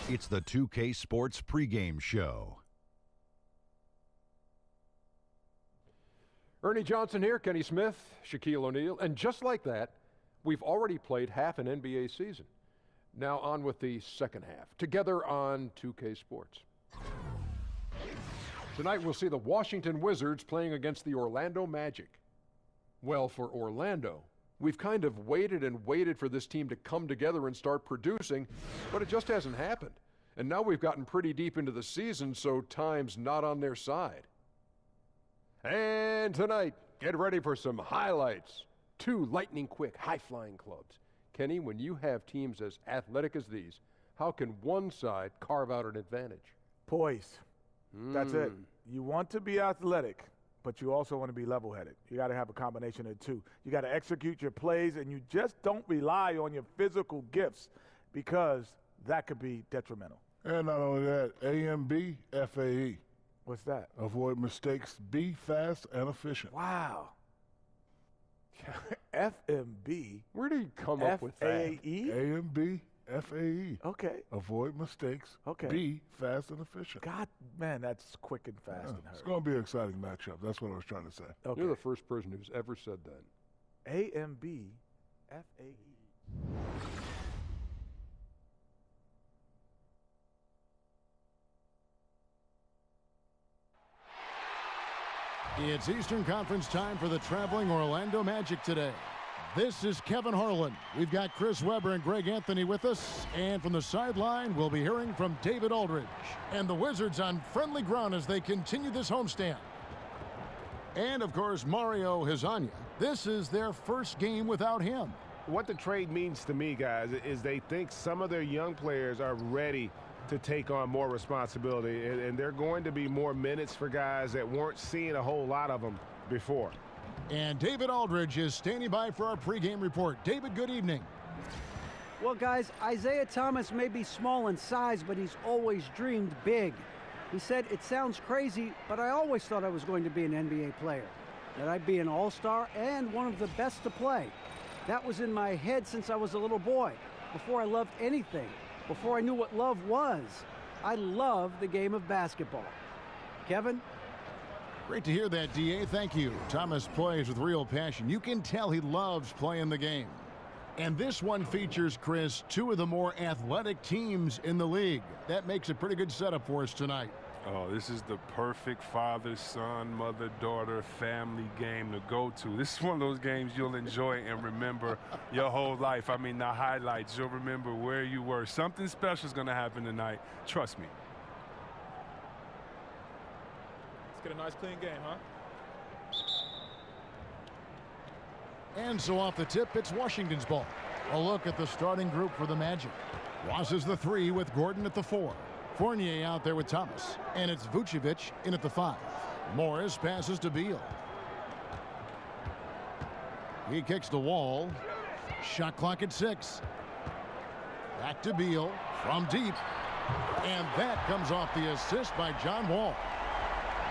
It's the 2K Sports pregame show. Ernie Johnson here, Kenny Smith, Shaquille O'Neal, and just like that, we've already played half an NBA season. Now on with the second half, together on 2K Sports. Tonight we'll see the Washington Wizards playing against the Orlando Magic. Well, for Orlando, we've kind of waited and waited for this team to come together and start producing, but it just hasn't happened. And now we've gotten pretty deep into the season, so time's not on their side. And tonight, get ready for some highlights. 2 lightning-quick, high-flying clubs. Kenny, when you have teams as athletic as these, how can one side carve out an advantage? Poise. That's it. You want to be athletic, but you also want to be level-headed. You got to have a combination of the two. You got to execute your plays, and you just don't rely on your physical gifts because that could be detrimental. And not only that, AMB, FAE. What's that? Avoid mistakes, be fast and efficient. Wow. FMB. Where do you come up with that? FAE? AMB, FAE. Okay. Avoid mistakes, Okay. be fast and efficient. God, man, that's quick and fast and It's hurry. going to be an exciting matchup. That's what I was trying to say. Okay. You're the first person who's ever said that. AMB, FAE. It's Eastern Conference time for the traveling Orlando Magic today. This is Kevin Harlan. We've got Chris Webber and Greg Anthony with us. And from the sideline, we'll be hearing from David Aldridge. And the Wizards on friendly ground as they continue this homestand. And, of course, Mario Hezonja. This is their first game without him. What the trade means to me, guys, is they think some of their young players are ready to take on more responsibility, and they're going to be more minutes for guys that weren't seeing a whole lot of them before. And David Aldridge is standing by for our pregame report. David, good evening. Well, guys, Isaiah Thomas may be small in size, but he's always dreamed big. He said, "It sounds crazy, but I always thought I was going to be an NBA player, that I'd be an all-star and one of the best to play. That was in my head since I was a little boy, before I loved anything, before I knew what love was. I love the game of basketball." Kevin? Great to hear that, DA. Thank you. Thomas plays with real passion. You can tell he loves playing the game. And this one features, Chris, 2 of the more athletic teams in the league. That makes a pretty good setup for us tonight. Oh, this is the perfect father-son, mother-daughter, family game to go to. This is one of those games you'll enjoy and remember your whole life. I mean, the highlights, you'll remember where you were. Something special is going to happen tonight. Trust me. Let's get a nice, clean game, huh? And so off the tip, it's Washington's ball. A look at the starting group for the Magic. Ross is the 3 with Gordon at the 4. Fournier out there with Thomas. And it's Vucevic in at the 5. Morris passes to Beal. He kicks the wall. Shot clock at 6. Back to Beal from deep. And that comes off the assist by John Wall.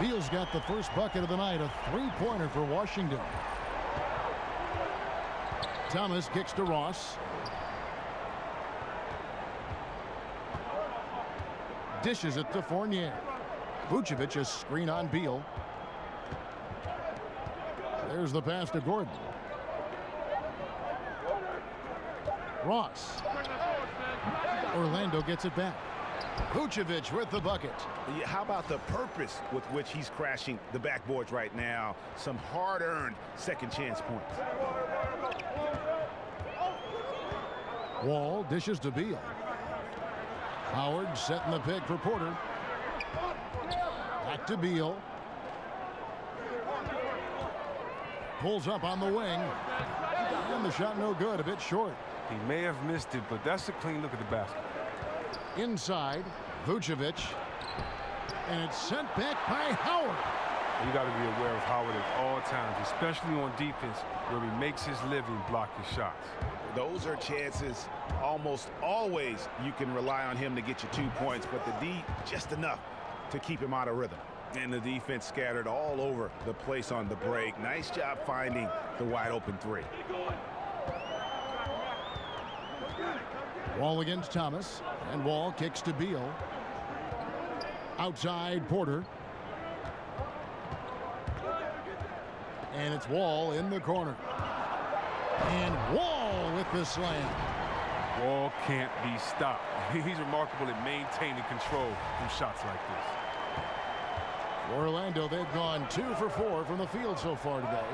Beal's got the first bucket of the night, a 3-pointer for Washington. Thomas kicks to Ross. Dishes it to Fournier. Vucevic, a screen on Beal. There's the pass to Gordon. Ross. Orlando gets it back. Vucevic with the bucket. How about the purpose with which he's crashing the backboards right now? Some hard-earned second chance points. Wall dishes to Beal. Howard setting the pick for Porter. Back to Beal. Pulls up on the wing. And the shot no good, a bit short. He may have missed it, but that's a clean look at the basket. Inside, Vucevic. And it's sent back by Howard. You got to be aware of Howard at all times, especially on defense, where he makes his living blocking shots. Those are chances almost always you can rely on him to get you 2 points, but the D just enough to keep him out of rhythm. And the defense scattered all over the place on the break. Nice job finding the wide open 3. Wall against Thomas. And Wall kicks to Beal. Outside, Porter. And it's Wall in the corner. And Wall with the slam. Wall can't be stopped. He's remarkable at maintaining control from shots like this. Orlando, they've gone 2 for 4 from the field so far today.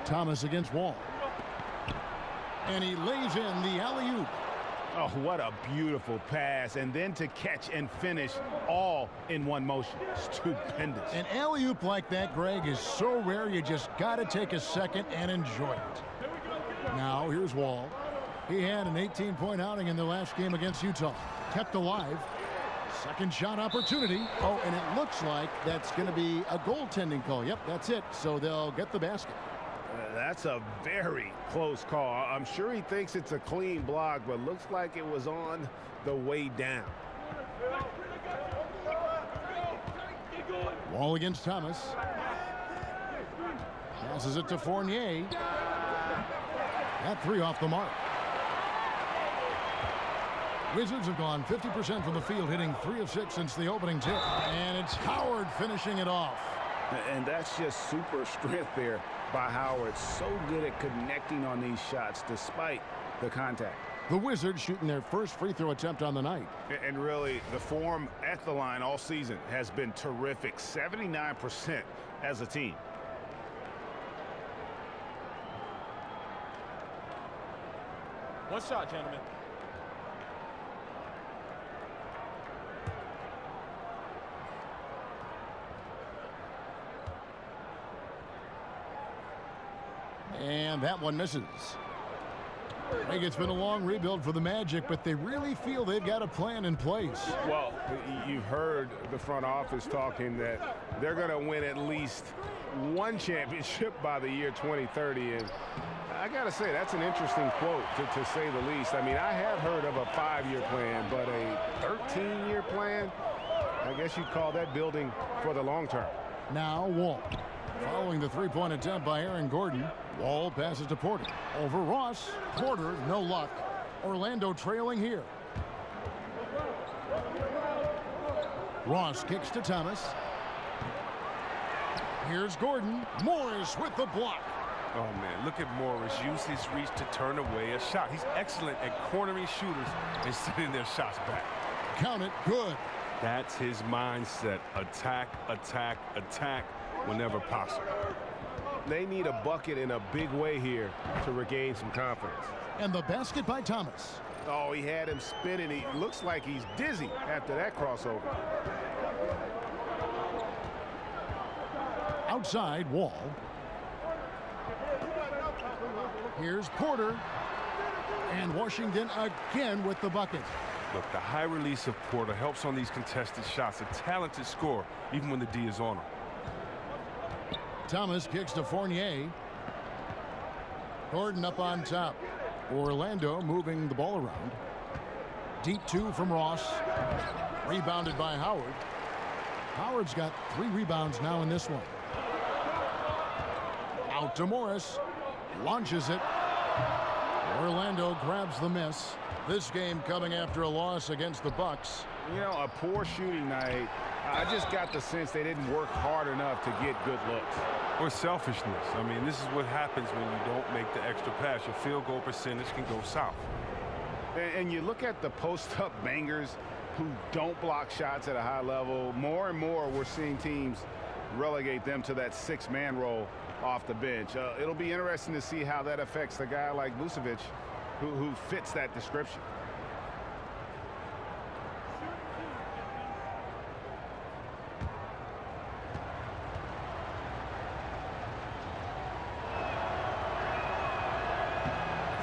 Thomas against Wall. And he lays in the alley-oop. Oh, what a beautiful pass. And then to catch and finish all in one motion. Stupendous. An alley-oop like that, Greg, is so rare you just got to take a second and enjoy it. Now, here's Wall. He had an 18-point outing in their last game against Utah. Kept alive. Second shot opportunity. Oh, and it looks like that's going to be a goaltending call. Yep, that's it. So they'll get the basket. That's a very close call. I'm sure he thinks it's a clean block, but looks like it was on the way down. Wall against Thomas. Passes it to Fournier. That 3 off the mark. Wizards have gone 50% from the field, hitting 3 of 6 since the opening tip. And it's Howard finishing it off. And that's just super strength there by Howard. So good at connecting on these shots despite the contact. The Wizards shooting their first free throw attempt on the night. And really, the form at the line all season has been terrific. 79% as a team. One shot, gentlemen. And that one misses. I think it's been a long rebuild for the Magic, but they really feel they've got a plan in place. Well, you've heard the front office talking that they're going to win at least one championship by the year 2030. And I got to say, that's an interesting quote, to say the least. I mean, I have heard of a 5-year plan, but a 13-year plan, I guess you'd call that building for the long term. Now Wall. Following the three-point attempt by Aaron Gordon, Wall passes to Porter. Over Ross. Porter, no luck. Orlando trailing here. Ross kicks to Thomas. Here's Gordon. Morris with the block. Oh, man, look at Morris. Use his reach to turn away a shot. He's excellent at cornering shooters and sending their shots back. Count it. Good. That's his mindset. Attack, attack, attack whenever possible. They need a bucket in a big way here to regain some confidence. And the basket by Thomas. Oh, he had him spinning. He looks like he's dizzy after that crossover. Outside, Wall. Here's Porter. And Washington again with the bucket. Look, the high release of Porter helps on these contested shots. A talented scorer, even when the D is on him. Thomas kicks to Fournier. Gordon up on top. Orlando moving the ball around. Deep 2 from Ross. Rebounded by Howard. Howard's got 3 rebounds now in this one. Out to Morris. Launches it. Orlando grabs the miss. This game coming after a loss against the Bucks. You know, a poor shooting night. I just got the sense they didn't work hard enough to get good looks. Or selfishness. I mean, this is what happens when you don't make the extra pass. Your field goal percentage can go south. And you look at the post-up bangers who don't block shots at a high level. More and more we're seeing teams relegate them to that 6-man role off the bench. It'll be interesting to see how that affects a guy like Vucevic who fits that description.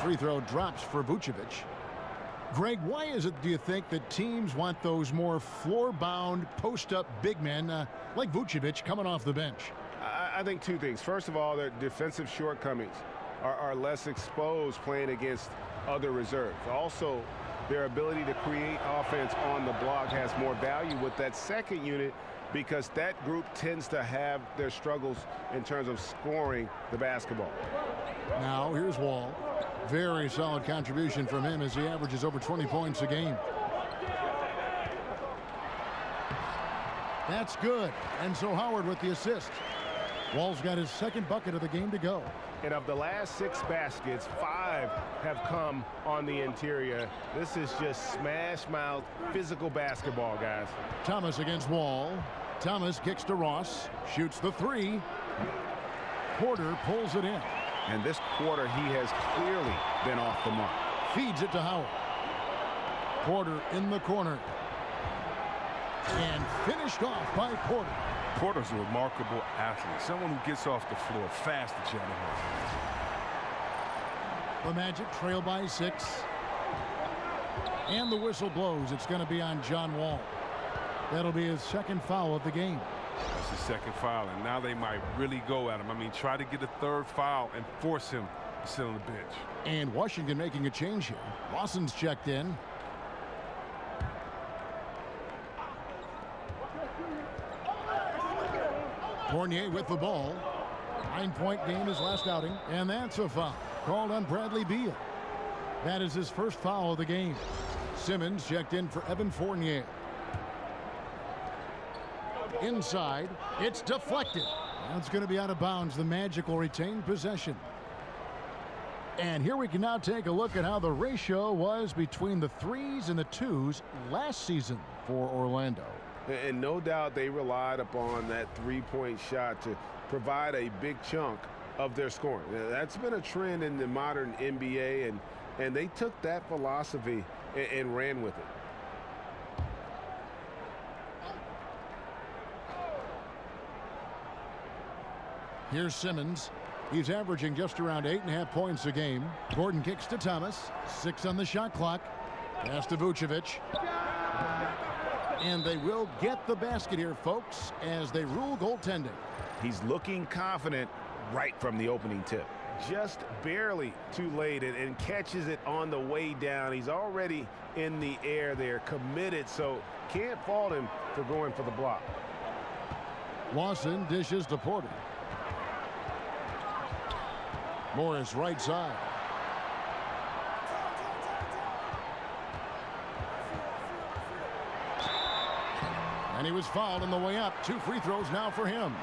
Free throw drops for Vucevic. Greg, why is it, do you think, that teams want those more floor-bound, post-up big men like Vucevic coming off the bench? I think 2 things. First of all, their defensive shortcomings are less exposed playing against other reserves. Also, their ability to create offense on the block has more value with that second unit because that group tends to have their struggles in terms of scoring the basketball. Now here's Wall. Very solid contribution from him as he averages over 20 points a game. That's good. And so Howard with the assist. Wall's got his second bucket of the game to go. And of the last 6 baskets, 5 have come on the interior. This is just smash mouth physical basketball, guys. Thomas against Wall. Thomas kicks to Ross. Shoots the 3. Porter pulls it in. And this quarter, he has clearly been off the mark. Feeds it to Howard. Porter in the corner. And finished off by Porter. Porter's a remarkable athlete. Someone who gets off the floor fast to jump in. The Magic trail by 6. And the whistle blows. It's going to be on John Wall. That'll be his second foul of the game. That's his second foul, and now they might really go at him. I mean, try to get a third foul and force him to sit on the bench. And Washington making a change here. Lawson's checked in. Fournier with the ball. 9-point game his last outing. And that's a foul called on Bradley Beal. That is his first foul of the game. Simmons checked in for Evan Fournier. Inside. It's deflected. That's going to be out of bounds. The Magic will retain possession. And here we can now take a look at how the ratio was between the 3s and the 2s last season for Orlando. And no doubt they relied upon that three-point shot to provide a big chunk of their scoring. That's been a trend in the modern NBA, and they took that philosophy and ran with it. Here's Simmons. He's averaging just around 8.5 points a game. Gordon kicks to Thomas. 6 on the shot clock. Pass to Vucevic. And they will get the basket here, folks, as they rule goaltending. He's looking confident right from the opening tip. Just barely too late and catches it on the way down. He's already in the air there, committed, so can't fault him for going for the block. Lawson dishes to Porter. Morris right side. And he was fouled on the way up. 2 free throws now for him.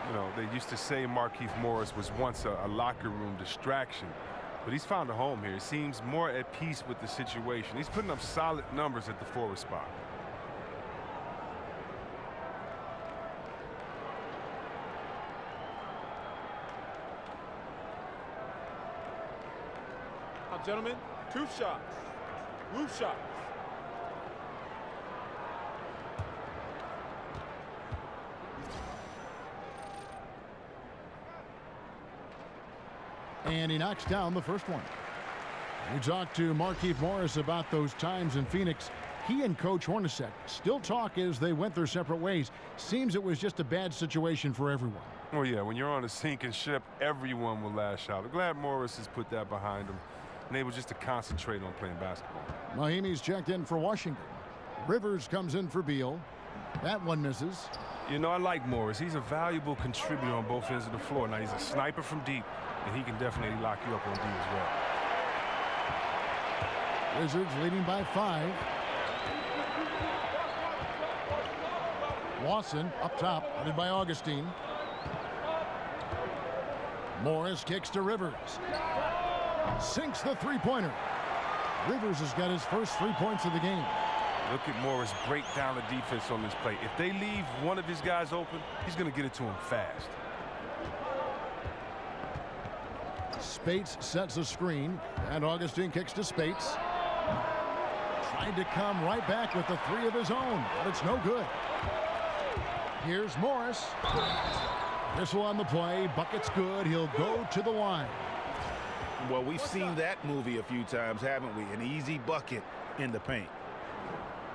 You know, they used to say Markieff Morris was once a locker room distraction, but he's found a home here. He seems more at peace with the situation. He's putting up solid numbers at the forward spot. Now, gentlemen, 2 shots. Loose shots. And he knocks down the first one. We talked to Markieff Morris about those times in Phoenix. He and Coach Hornacek still talk as they went their separate ways. Seems it was just a bad situation for everyone. Well, yeah, when you're on a sinking ship, everyone will lash out. I'm glad Morris has put that behind him and able just to concentrate on playing basketball. Mahimi's checked in for Washington. Rivers comes in for Beal. That one misses. You know, I like Morris. He's a valuable contributor on both ends of the floor. Now, he's a sniper from deep, and he can definitely lock you up on D as well. Wizards leading by 5. Lawson up top, headed by Augustine. Morris kicks to Rivers. Sinks the three-pointer. Rivers has got his first 3 points of the game. Look at Morris break down the defense on this play. If they leave one of his guys open, he's going to get it to him fast. Spates sets a screen, and Augustine kicks to Spates. Tried to come right back with the 3 of his own, but it's no good. Here's Morris. Whistle on the play. Bucket's good. He'll go to the line. Well, we've seen that movie a few times, haven't we? An easy bucket in the paint.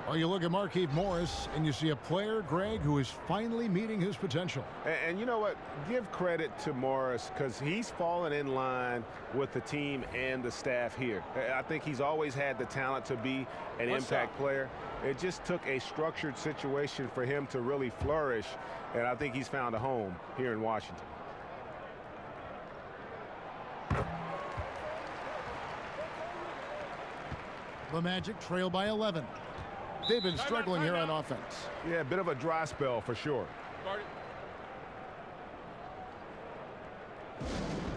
Well, you look at Markieff Morris, and you see a player, Greg, who is finally meeting his potential. And you know what? Give credit to Morris because he's fallen in line with the team and the staff here. I think he's always had the talent to be an impact player. It just took a structured situation for him to really flourish, and I think he's found a home here in Washington. The Magic trail by 11. They've been struggling here on offense. Yeah, a bit of a dry spell for sure.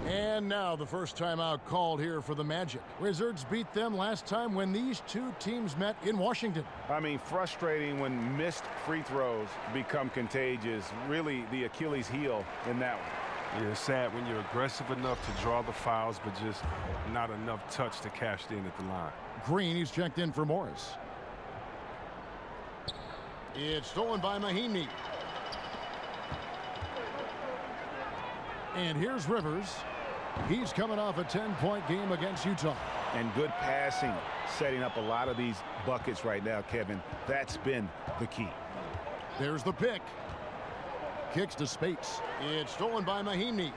And now the first timeout called here for the Magic. Wizards beat them last time when these two teams met in Washington. I mean, frustrating when missed free throws become contagious. Really the Achilles heel in that one. Yeah, it's sad when you're aggressive enough to draw the fouls, but just not enough touch to cash in at the line. Green, he's checked in for Morris. It's stolen by Mahinmi. And here's Rivers. He's coming off a 10-point game against Utah. And good passing, setting up a lot of these buckets right now, Kevin. That's been the key. There's the pick. Kicks to Spates. It's stolen by Mahinmi.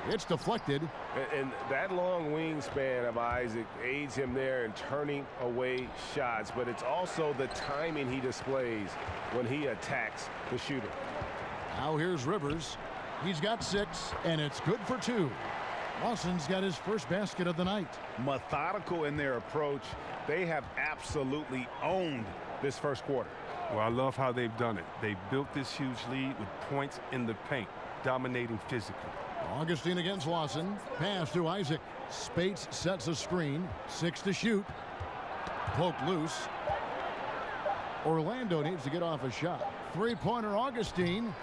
It's deflected. And that long wingspan of Isaac aids him there in turning away shots, but it's also the timing he displays when he attacks the shooter. Now here's Rivers. He's got 6, and it's good for 2. Lawson's got his first basket of the night. Methodical in their approach. They have absolutely owned this first quarter. Well, I love how they've done it. They've built this huge lead with points in the paint, dominating physically. Augustine against Lawson. Pass to Isaac. Spates sets a screen. 6 to shoot. Poked loose. Orlando needs to get off a shot. Three-pointer Augustine.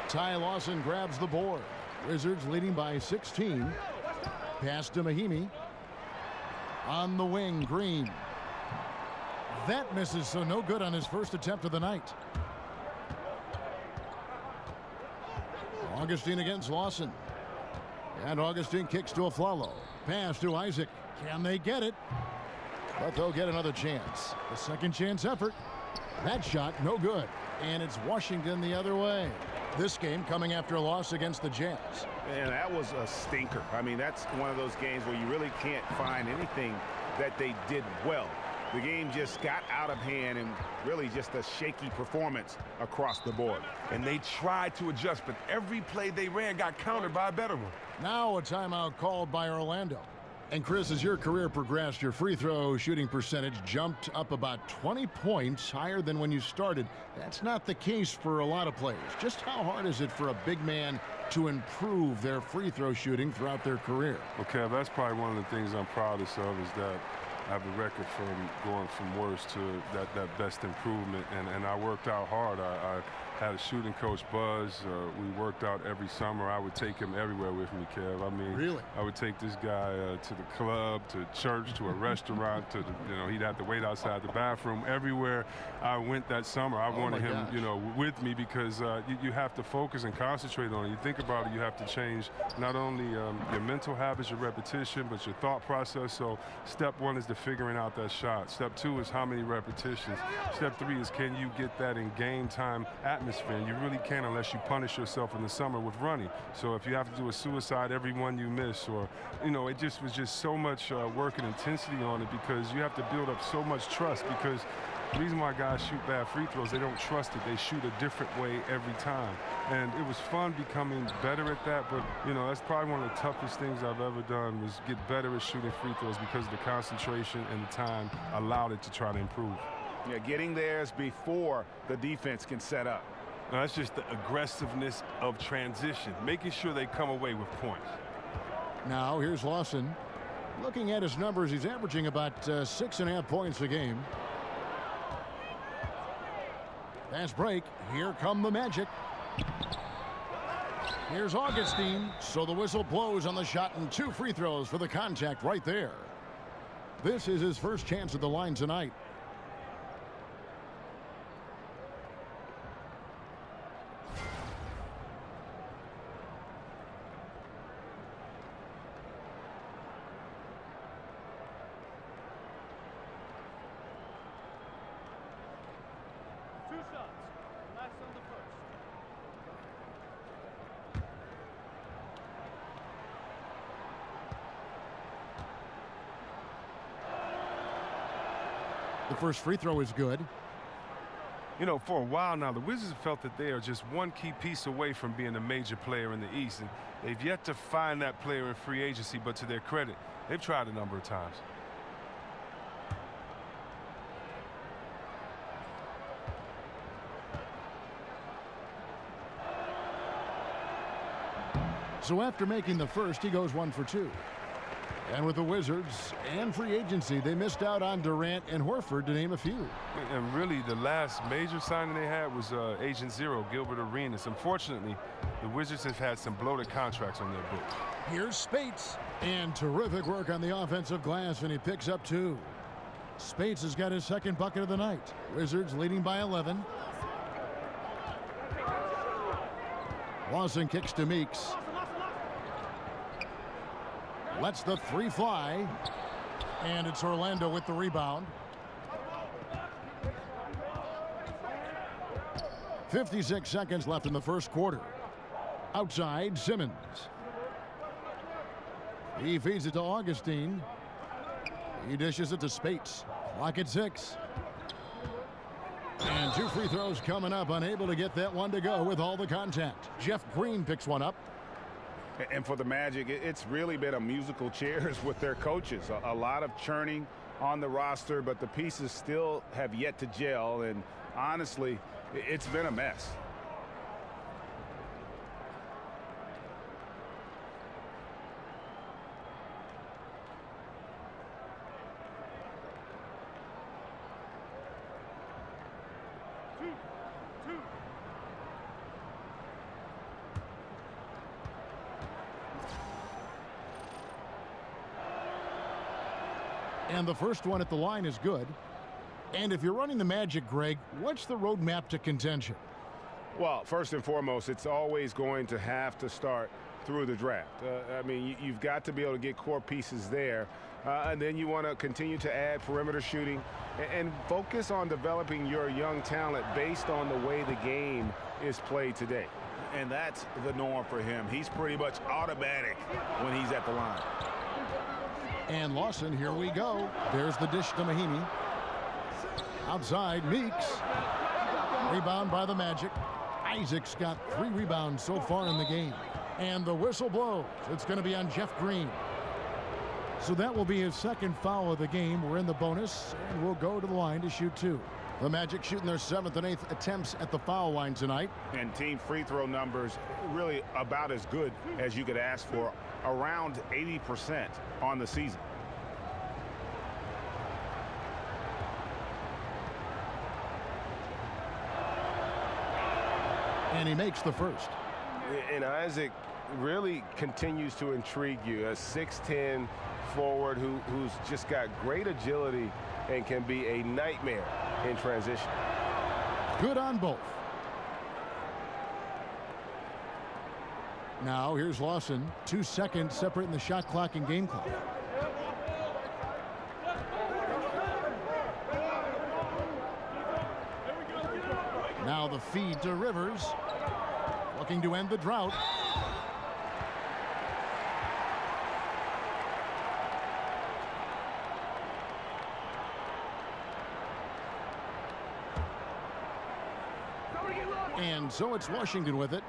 Ty Lawson grabs the board. Wizards leading by 16. Pass to Mahinmi. On the wing, Green. That misses, so no good on his first attempt of the night. Augustine against Lawson. And Augustine kicks to Aflalo. Pass to Isaac. Can they get it? But they'll get another chance. The second chance effort. That shot, no good. And it's Washington the other way. This game coming after a loss against the Jazz. And that was a stinker. I mean, that's one of those games where you really can't find anything that they did well. The game just got out of hand and really just a shaky performance across the board. And they tried to adjust, but every play they ran got countered by a better one. Now a timeout called by Orlando. And Chris, as your career progressed, your free throw shooting percentage jumped up about 20 points higher than when you started. That's not the case for a lot of players. Just how hard is it for a big man to improve their free throw shooting throughout their career? Okay, that's probably one of the things I'm proudest of is that I have a record from going from worst to that best improvement, and I worked out hard. I had a shooting coach, Buzz. We worked out every summer. I would take him everywhere with me, Kev. I mean, really? I would take this guy to the club, to church, to a restaurant, to he'd have to wait outside the bathroom. Everywhere I went that summer, I wanted him, with me because you have to focus and concentrate on it. You think about it, you have to change not only your mental habits, your repetition, but your thought process. So step 1 is the figuring out that shot. Step 2 is how many repetitions. Step 3 is can you get that in game time atmosphere. And you really can't unless you punish yourself in the summer with running. So if you have to do a suicide every one you miss, or it just was just so much work and intensity on it because you have to build up so much trust. Because the reason why guys shoot bad free throws, they don't trust it. They shoot a different way every time. And it was fun becoming better at that, but that's probably one of the toughest things I've ever done was get better at shooting free throws because the concentration and the time allowed it to try to improve. Yeah, getting there is before the defense can set up. Now, that's just the aggressiveness of transition, making sure they come away with points. Now here's Lawson. Looking at his numbers, he's averaging about 6.5 points a game. Fast break. Here come the Magic. Here's Augustine. So the whistle blows on the shot and 2 free throws for the contact right there. This is his first chance at the line tonight. The first free throw is good. You know, for a while now, the Wizards have felt that they are just one key piece away from being a major player in the East, and they've yet to find that player in free agency, but to their credit, they've tried a number of times. So after making the first, he goes 1 for 2. And with the Wizards and free agency, they missed out on Durant and Horford, to name a few. And really, the last major signing they had was Agent Zero, Gilbert Arenas. Unfortunately, the Wizards have had some bloated contracts on their books. Here's Spates. And terrific work on the offensive glass, and he picks up 2. Spates has got his second bucket of the night. Wizards leading by 11. Lawson kicks to Meeks. Lets the 3 fly. And it's Orlando with the rebound. 56 seconds left in the first quarter. Outside, Simmons. He feeds it to Augustine. He dishes it to Spates. Clock at 6. And 2 free throws coming up. Unable to get that one to go with all the contact. Jeff Green picks one up. And for the Magic, it's really been a musical chairs with their coaches. A lot of churning on the roster, but the pieces still have yet to gel. And honestly, it's been a mess. And the first one at the line is good. And if you're running the Magic, Greg, what's the roadmap to contention? Well, first and foremost, it's always going to have to start through the draft. I mean, you've got to be able to get core pieces there. And then you want to continue to add perimeter shooting and focus on developing your young talent based on the way the game is played today. And that's the norm for him. He's pretty much automatic when he's at the line. And Lawson, here we go. There's the dish to Mahinmi. Outside, Meeks. Rebound by the Magic. Isaac's got 3 rebounds so far in the game. And the whistle blows. It's going to be on Jeff Green. So that will be his second foul of the game. We're in the bonus, and we'll go to the line to shoot 2. The Magic shooting their 7th and 8th attempts at the foul line tonight. And team free throw numbers really about as good as you could ask for, around 80% on the season. And he makes the first. And Isaac really continues to intrigue you. A 6'10" forward who's just got great agility and can be a nightmare in transition. Good on both. Now here's Lawson. 2 seconds separating the shot clock and game clock. Now the feed to Rivers. Looking to end the drought. And so it's Washington with it.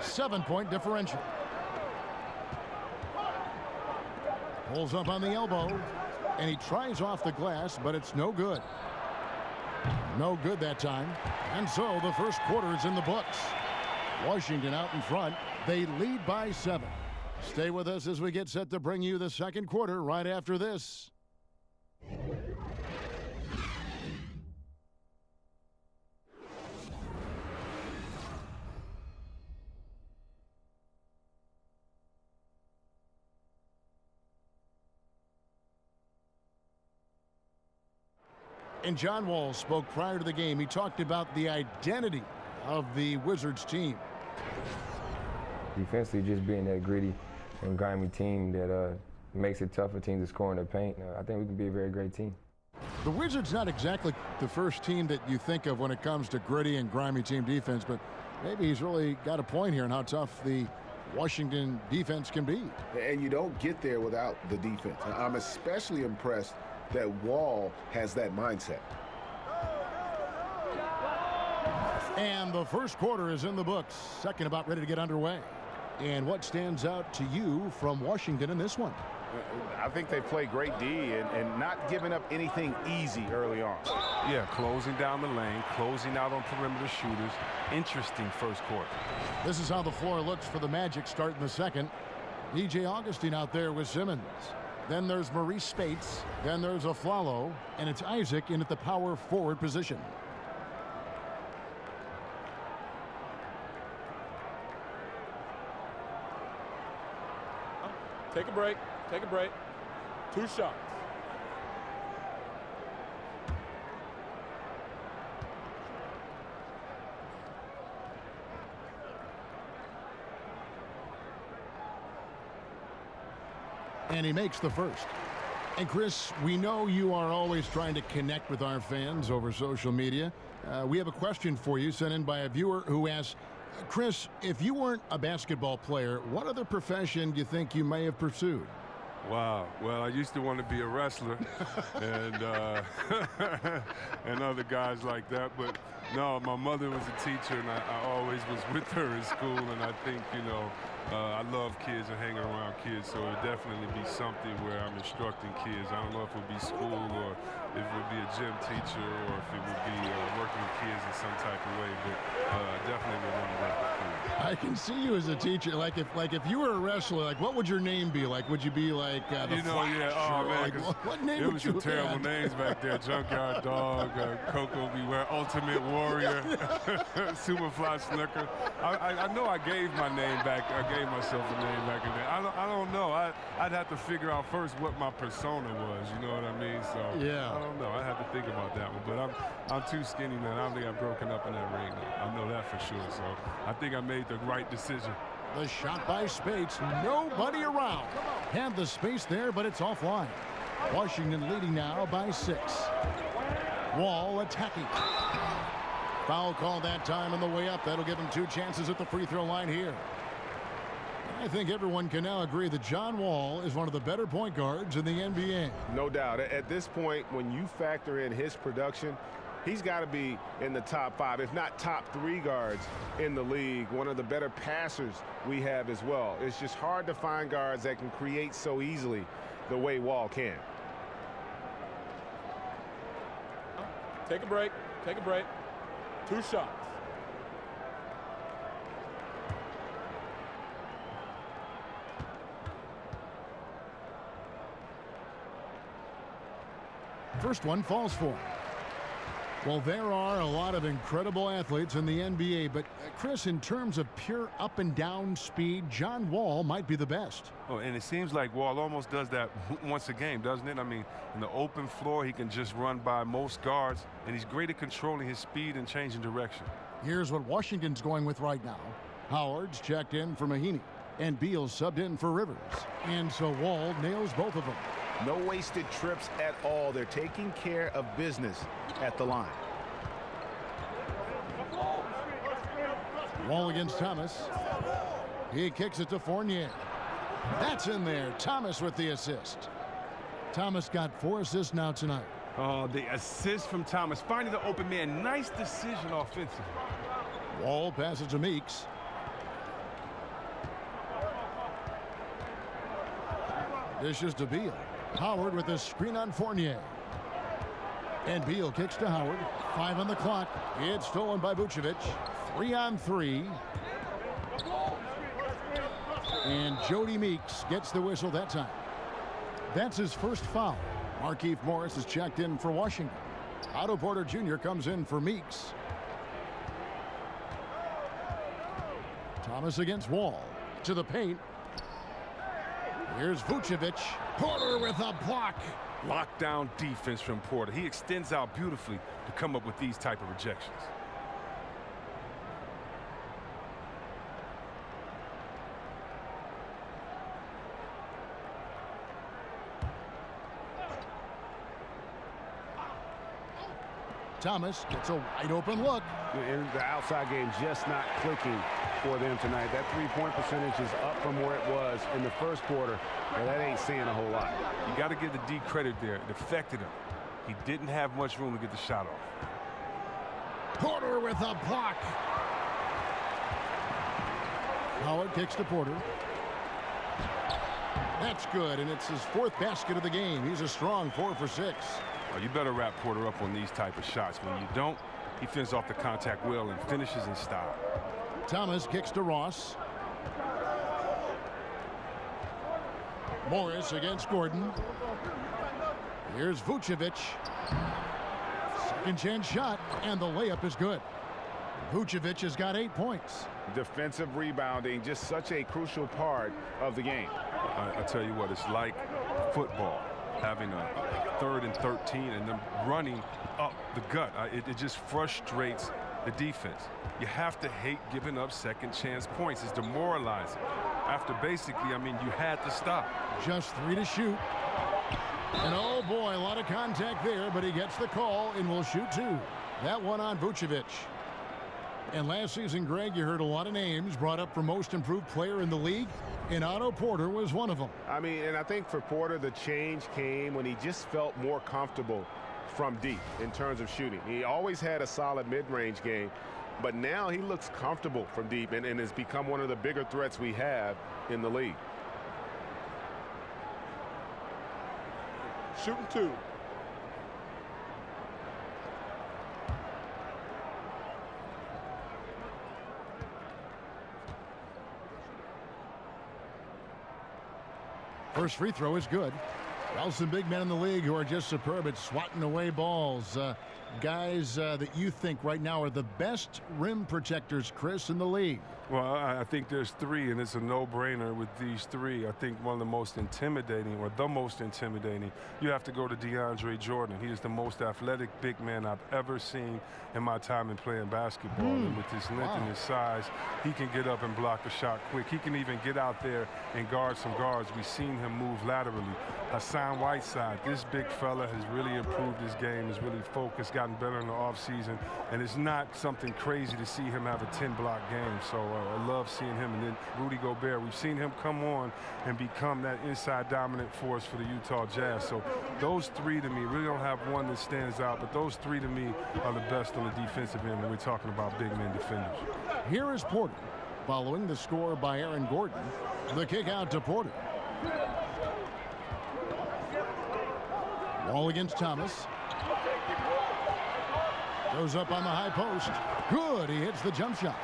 7-point differential. Pulls up on the elbow. And he tries off the glass, but it's no good. No good that time. And so the first quarter is in the books. Washington out in front. They lead by 7. Stay with us as we get set to bring you the second quarter right after this. And John Wall spoke prior to the game. He talked about the identity of the Wizards team. Defensively, just being that gritty and grimy team that makes it tough for teams to score in the paint. I think we can be a very great team. The Wizards not exactly the first team that you think of when it comes to gritty and grimy team defense, but maybe he's really got a point here on how tough the Washington defense can be. And you don't get there without the defense. I'm especially impressed that Wall has that mindset. And the first quarter is in the books. Second about ready to get underway. And what stands out to you from Washington in this one? I think they play great D and not giving up anything easy early on. Yeah, closing down the lane, closing out on perimeter shooters. Interesting first quarter. This is how the floor looks for the Magic starting the second. DJ Augustine out there with Simmons. Then there's Maurice Spates. Then there's Aflalo. And it's Isaac in at the power forward position. Take a break. Take a break. 2 shots. And he makes the first. And Chris, we know you are always trying to connect with our fans over social media. We have a question for you sent in by a viewer who asks, Chris, if you weren't a basketball player, what other profession do you think you may have pursued? Wow. Well, I used to want to be a wrestler and and other guys like that. But no, my mother was a teacher, and I always was with her in school. And I think, you know, I love kids and hanging around kids, so it would definitely be something where I'm instructing kids. I don't know if it would be school or if it would be a gym teacher or if it would be working with kids in some type of way, but definitely would want to work with kids. I can see you as a teacher. Like if you were a wrestler, like what would your name be? Like would you be like the Flash? Yeah, oh man, like, what name it would was you some terrible have? names back there. Junkyard Dog, Coco Beware, Ultimate Warrior, Superfly Snooker. I know I gave my name back. I gave myself a name back in there. I don't know. I'd have to figure out first what my persona was. You know what I mean? So yeah, I don't know. I'd have to think about that one. But I'm too skinny, man. I don't think I've broken up in that ring. I know that for sure. So I think I made the right decision. The shot by Spates. Nobody around. Had the space there, but it's offline. Washington leading now by 6. Wall attacking. Foul call that time on the way up. That'll give him 2 chances at the free throw line here. I think everyone can now agree that John Wall is one of the better point guards in the NBA. No doubt. At this point, when you factor in his production, he's got to be in the top 5, if not top 3 guards in the league. One of the better passers we have as well. It's just hard to find guards that can create so easily the way Wall can. Take a break. Take a break. 2 shots. First one falls for him. Well, there are a lot of incredible athletes in the NBA, but Chris, in terms of pure up and down speed, John Wall might be the best. Oh, and it seems like Wall almost does that once a game, doesn't it? I mean, in the open floor, he can just run by most guards, and he's great at controlling his speed and changing direction. Here's what Washington's going with right now. Howard's checked in for Mahinmi, and Beal's subbed in for Rivers. And so Wall nails both of them. No wasted trips at all. They're taking care of business at the line. Wall against Thomas. He kicks it to Fournier. That's in there. Thomas with the assist. Thomas got 4 assists now tonight. Oh, the assist from Thomas. Finding the open man. Nice decision offensively. Wall passes to Meeks. Dishes to Beal. Howard with a screen on Fournier. And Beal kicks to Howard. 5 on the clock. It's stolen by Vucevic. 3 on 3. And Jody Meeks gets the whistle that time. That's his first foul. Markieff Morris is checked in for Washington. Otto Porter Jr. comes in for Meeks. Thomas against Wall. To the paint. Here's Vucevic. Porter with a block. Lockdown defense from Porter. He extends out beautifully to come up with these type of rejections. Thomas gets a wide open look. And the outside game just not clicking for them tonight. That 3-point percentage is up from where it was in the first quarter. Well, that ain't saying a whole lot. You got to give the D credit there. It affected him. He didn't have much room to get the shot off. Porter with a block. Howard kicks to Porter. That's good, and it's his 4th basket of the game. He's a strong 4 for 6. Oh, you better wrap Porter up on these type of shots. When you don't, he fends off the contact well and finishes in style. Thomas kicks to Ross. Morris against Gordon. Here's Vucevic. Second chance shot, and the layup is good. Vucevic has got 8 points. Defensive rebounding, just such a crucial part of the game. I tell you what, it's like football, having a 3rd and 13 and them running up the gut. It just frustrates the defense. You have to hate giving up second chance points. It's demoralizing. After basically, I mean, you had to stop. Just 3 to shoot. And oh boy, a lot of contact there, but he gets the call and will shoot 2. That one on Vucevic. And last season, Greg, you heard a lot of names brought up for most improved player in the league, and Otto Porter was one of them. I mean, and I think for Porter, the change came when he just felt more comfortable from deep in terms of shooting. He always had a solid mid-range game, but now he looks comfortable from deep and has become one of the bigger threats we have in the league. Shooting 2. First free throw is good. Well, some big men in the league who are just superb at swatting away balls. Guys that you think right now are the best rim protectors, Chris, in the league. Well, I think there's 3, and it's a no-brainer with these 3. I think one of the most intimidating, or the most intimidating, you have to go to DeAndre Jordan. He is the most athletic big man I've ever seen in my time in playing basketball. And with his length and his size, he can get up and block a shot quick. He can even get out there and guard some guards. We've seen him move laterally. Hassan Whiteside, this big fella has really improved his game, is really focused, gotten better in the offseason, and it's not something crazy to see him have a 10-block game. So I love seeing him. And then Rudy Gobert, we've seen him come on and become that inside dominant force for the Utah Jazz. So those 3 to me, really don't have one that stands out, but those 3 to me are the best on the defensive end when we're talking about big men defenders. Here is Porter, following the score by Aaron Gordon. The kick out to Porter. Wall against Thomas. Goes up on the high post. Good. He hits the jump shot.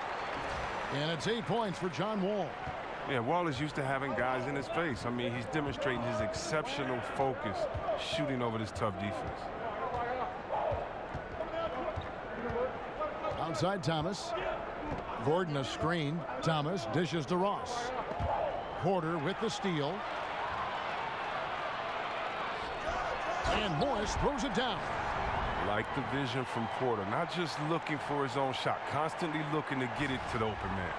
And it's 8 points for John Wall. Yeah, Wall is used to having guys in his face. I mean, he's demonstrating his exceptional focus shooting over this tough defense. Outside Thomas. Gordon a screen. Thomas dishes to Ross. Porter with the steal. And Morris throws it down. Like the vision from Porter, not just looking for his own shot, constantly looking to get it to the open man.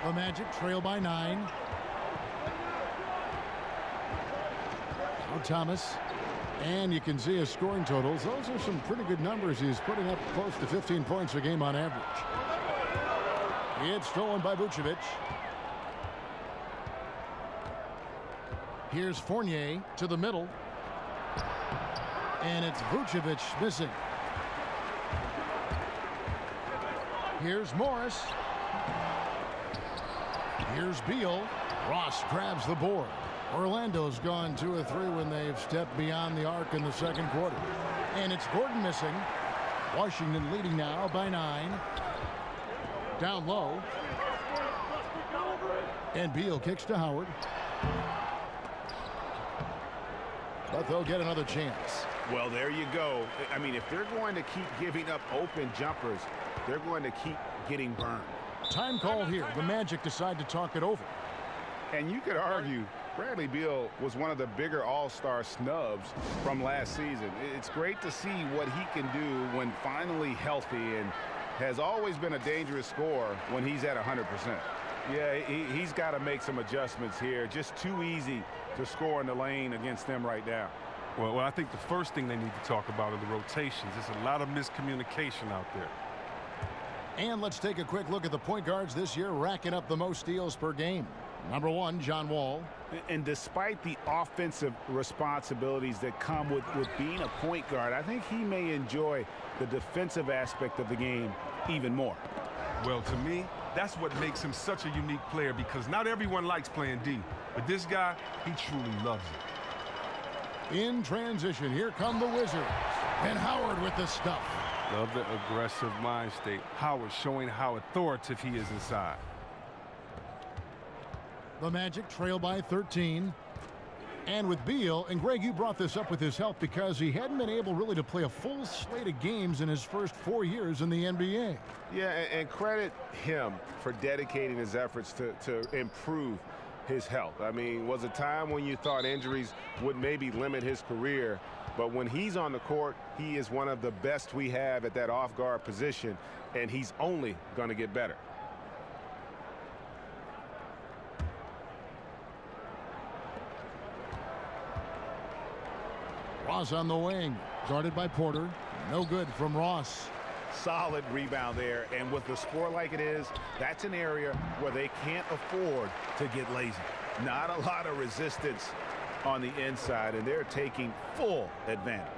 The Magic trail by 9. Now Thomas. And you can see his scoring totals. Those are some pretty good numbers. He's putting up close to 15 points a game on average. It's stolen by Vucevic. Here's Fournier to the middle. And it's Vucevic missing. Here's Morris. Here's Beal. Ross grabs the board. Orlando's gone 2 of 3 when they've stepped beyond the arc in the second quarter. And it's Gordon missing. Washington leading now by 9. Down low. And Beal kicks to Howard. But they'll get another chance. Well, there you go. I mean, if they're going to keep giving up open jumpers, they're going to keep getting burned. Time called here. The Magic decide to talk it over. And you could argue Bradley Beal was one of the bigger all-star snubs from last season. It's great to see what he can do when finally healthy, and has always been a dangerous scorer when he's at 100%. Yeah, he's got to make some adjustments here. Just too easy to score in the lane against them right now. Well, I think the first thing they need to talk about are the rotations. There's a lot of miscommunication out there. And let's take a quick look at the point guards this year racking up the most steals per game. Number 1, John Wall. And despite the offensive responsibilities that come with being a point guard, I think he may enjoy the defensive aspect of the game even more. Well, to me, that's what makes him such a unique player, because not everyone likes playing D, but this guy, he truly loves it. In transition, here come the Wizards. And Howard with the stuff. Love the aggressive mind state. Howard showing how authoritative he is inside. The Magic trail by 13. And with Beal, and Greg, you brought this up with his help because he hadn't been able really to play a full slate of games in his first 4 years in the NBA. Yeah, and credit him for dedicating his efforts to improve his health. I mean, was a time when you thought injuries would maybe limit his career, but when he's on the court, he is one of the best we have at that off-guard position, and he's only going to get better. Ross on the wing, guarded by Porter. No good from Ross. Solid rebound there, and with the score like it is, that's an area where they can't afford to get lazy. Not a lot of resistance on the inside, and they're taking full advantage.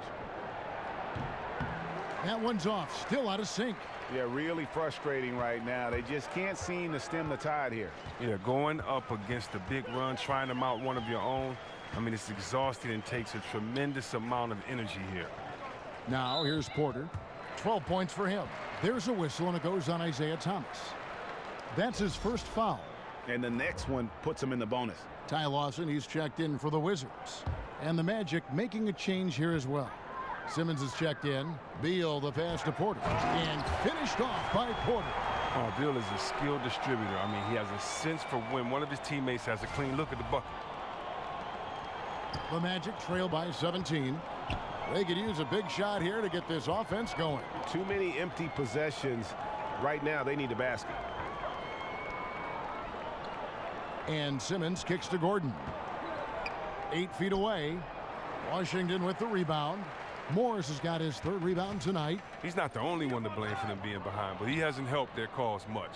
That one's off, still out of sync. Yeah, really frustrating right now. They just can't seem to stem the tide here. Yeah, going up against a big run, trying to mount one of your own, I mean, it's exhausting and takes a tremendous amount of energy here. Now, here's Porter. 12 points for him. There's a whistle, and it goes on Isaiah Thomas. That's his first foul. And the next one puts him in the bonus. Ty Lawson, he's checked in for the Wizards. And the Magic making a change here as well. Simmons is checked in. Beal, the pass to Porter. And finished off by Porter. Oh, Beal is a skilled distributor. I mean, he has a sense for when one of his teammates has a clean look at the bucket. The Magic trail by 17. They could use a big shot here to get this offense going. Too many empty possessions. Right now, they need a basket. And Simmons kicks to Gordon. 8 feet away. Washington with the rebound. Morris has got his third rebound tonight. He's not the only one to blame for them being behind, but he hasn't helped their cause much.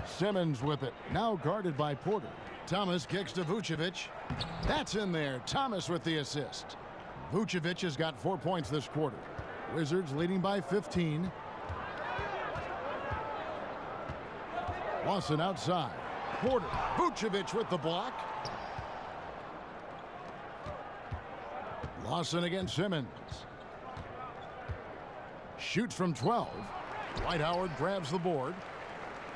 Simmons with it. Now guarded by Porter. Thomas kicks to Vucevic. That's in there. Thomas with the assist. Vucevic has got 4 points this quarter. Wizards leading by 15. Lawson outside. Porter. Vucevic with the block. Lawson against Simmons. Shoots from 12. Dwight Howard grabs the board.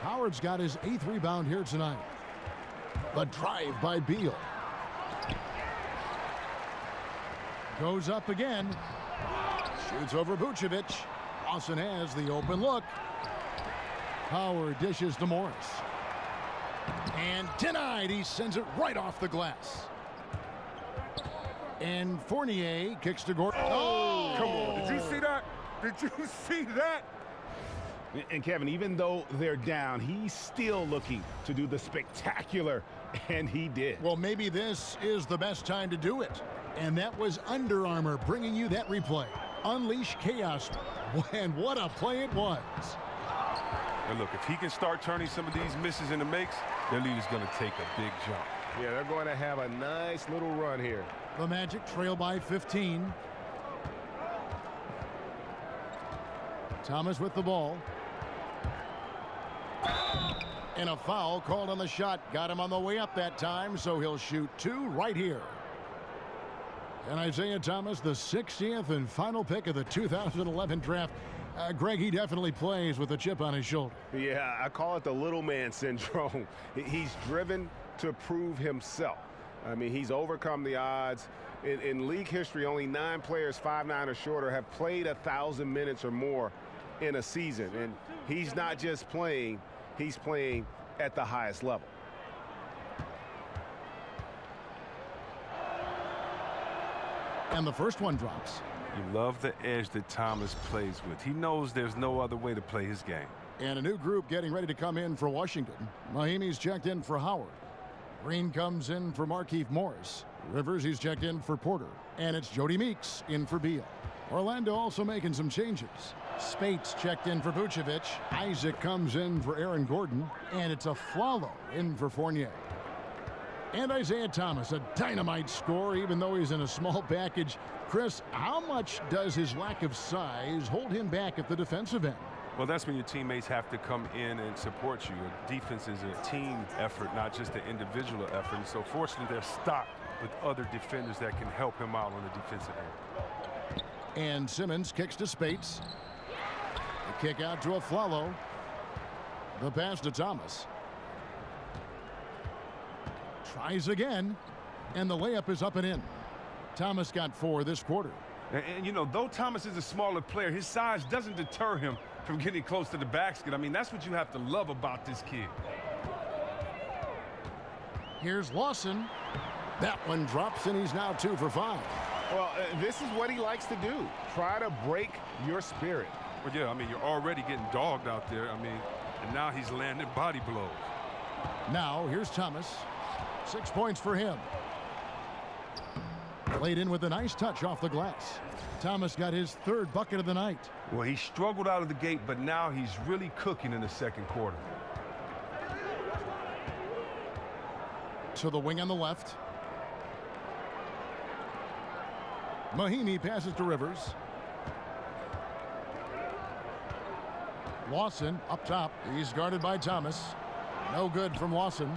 Howard's got his 8th rebound here tonight. The drive by Beal. Goes up again. Shoots over Vucevic. Lawson has the open look. Howard dishes to Morris. And denied. He sends it right off the glass. And Fournier kicks to Gordon. Oh, come on. Did you see that? Did you see that? And Kevin, even though they're down, he's still looking to do the spectacular, and he did. Well, maybe this is the best time to do it. And that was Under Armour bringing you that replay. Unleash chaos. And what a play it was. And look, if he can start turning some of these misses into makes, their lead is going to take a big jump. Yeah, they're going to have a nice little run here. The Magic trail by 15. Thomas with the ball. And a foul called on the shot. Got him on the way up that time, so he'll shoot 2 right here. And Isaiah Thomas, the 60th and final pick of the 2011 draft. Greg, he definitely plays with a chip on his shoulder. Yeah, I call it the little man syndrome. He's driven to prove himself. I mean, he's overcome the odds. In league history, only 9 players 5'9" or shorter have played 1,000 minutes or more in a season. And he's not just playing, he's playing at the highest level. And the first one drops. You love the edge that Thomas plays with. He knows there's no other way to play his game. And a new group getting ready to come in for Washington. Mahimi's checked in for Howard. Green comes in for Markieff Morris. Rivers, he's checked in for Porter. And it's Jody Meeks in for Beal. Orlando also making some changes. Spates checked in for Vucevic. Isaac comes in for Aaron Gordon. And it's a Flalo in for Fournier. And Isaiah Thomas, a dynamite score, even though he's in a small package. Chris, how much does his lack of size hold him back at the defensive end? Well, that's when your teammates have to come in and support you. Defense is a team effort, not just an individual effort. And so fortunately, they're stocked with other defenders that can help him out on the defensive end. And Simmons kicks to Spates. The kick out to a Flalo. The pass to Thomas. Tries again. And the layup is up and in. Thomas got 4 this quarter. And you know, though Thomas is a smaller player, his size doesn't deter him from getting close to the basket. I mean, that's what you have to love about this kid. Here's Lawson. That one drops, and he's now 2 for 5. Well, this is what he likes to do. Try to break your spirit. Well, yeah, I mean, you're already getting dogged out there. I mean, and now he's landing body blows. Now, here's Thomas. 6 points for him. Played in with a nice touch off the glass. Thomas got his 3rd bucket of the night. Well, he struggled out of the gate, but now he's really cooking in the second quarter. To the wing on the left. Mahinmi passes to Rivers. Lawson up top. He's guarded by Thomas. No good from Lawson.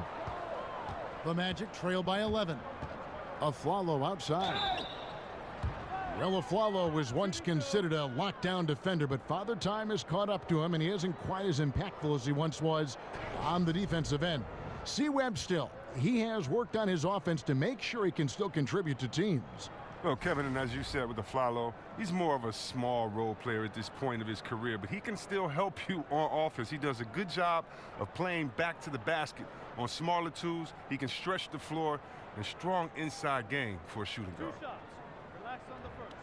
The Magic trail by 11. Afflalo outside. Well, Afflalo was once considered a lockdown defender, but Father Time has caught up to him, and he isn't quite as impactful as he once was on the defensive end. C-Webb still. He has worked on his offense to make sure he can still contribute to teams. Well, Kevin, and as you said with the Afflalo, he's more of a small role player at this point of his career, but he can still help you on offense. He does a good job of playing back to the basket on smaller tools. He can stretch the floor, and strong inside game for a shooting guard. 2 shots. Relax on the first.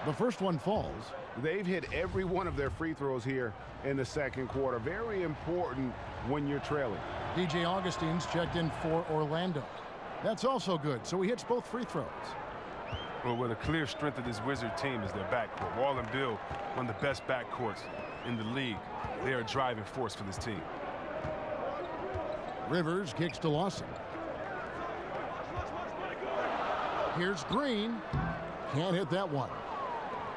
The first one falls. They've hit every one of their free throws here in the second quarter. Very important when you're trailing. DJ Augustine's checked in for Orlando. That's also good, so he hits both free throws. Well, the clear strength of this Wizard team is their backcourt. Wall and Bill, one of the best backcourts in the league. They are a driving force for this team. Rivers kicks to Lawson. Here's Green. Can't hit that one.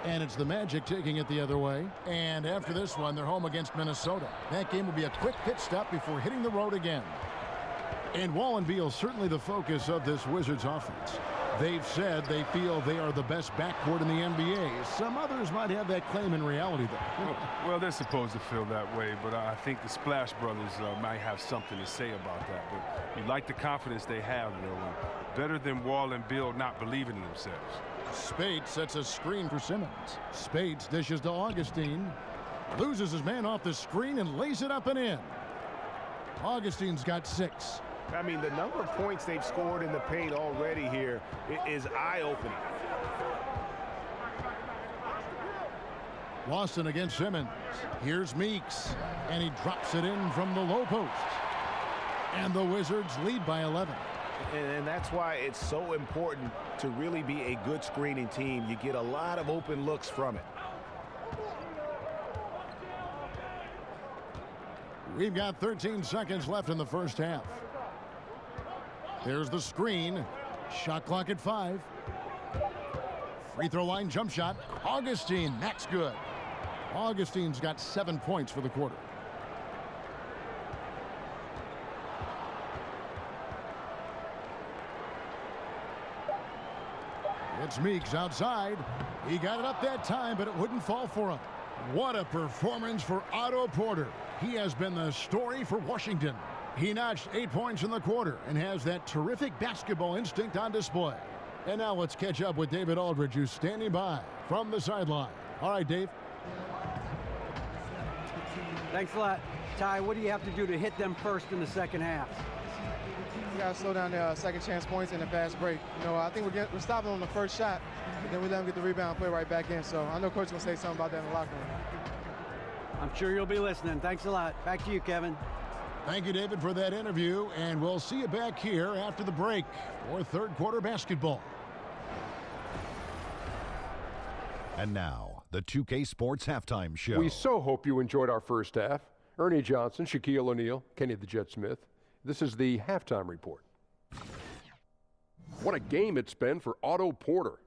And it's the Magic taking it the other way. And after this one, they're home against Minnesota. That game will be a quick pit stop before hitting the road again. And Wall and Beal certainly the focus of this Wizards offense. They've said they feel they are the best backcourt in the NBA. Some others might have that claim in reality, though. Well, they're supposed to feel that way, but I think the Splash Brothers might have something to say about that. But you like the confidence they have, though. Better than Wall and Bill not believing in themselves. Spates sets a screen for Simmons. Spates dishes to Augustine. Loses his man off the screen and lays it up and in. Augustine's got 6. I mean, the number of points they've scored in the paint already here is eye-opening. Lawson against Simmons. Here's Meeks, and he drops it in from the low post. And the Wizards lead by 11. And that's why it's so important to really be a good screening team. You get a lot of open looks from it. We've got 13 seconds left in the first half. There's the screen. Shot clock at 5. Free throw line jump shot. Augustine, that's good. Augustine's got 7 points for the quarter. It's Meeks outside. He got it up that time, but it wouldn't fall for him. What a performance for Otto Porter. He has been the story for Washington. He notched 8 points in the quarter and has that terrific basketball instinct on display. And now let's catch up with David Aldridge, who's standing by from the sideline. All right, Dave. Thanks a lot. Ty, what do you have to do to hit them first in the second half? We got to slow down the second chance points and the fast break. You know, I think we're stopping on the first shot, but then we let them get the rebound and play right back in. So I know Coach will say something about that in the locker room. I'm sure you'll be listening. Thanks a lot. Back to you, Kevin. Thank you, David, for that interview, and we'll see you back here after the break for third quarter basketball. And now, the 2K Sports Halftime Show. We so hope you enjoyed our first half. Ernie Johnson, Shaquille O'Neal, Kenny the Jet Smith. This is the halftime report. What a game it's been for Otto Porter.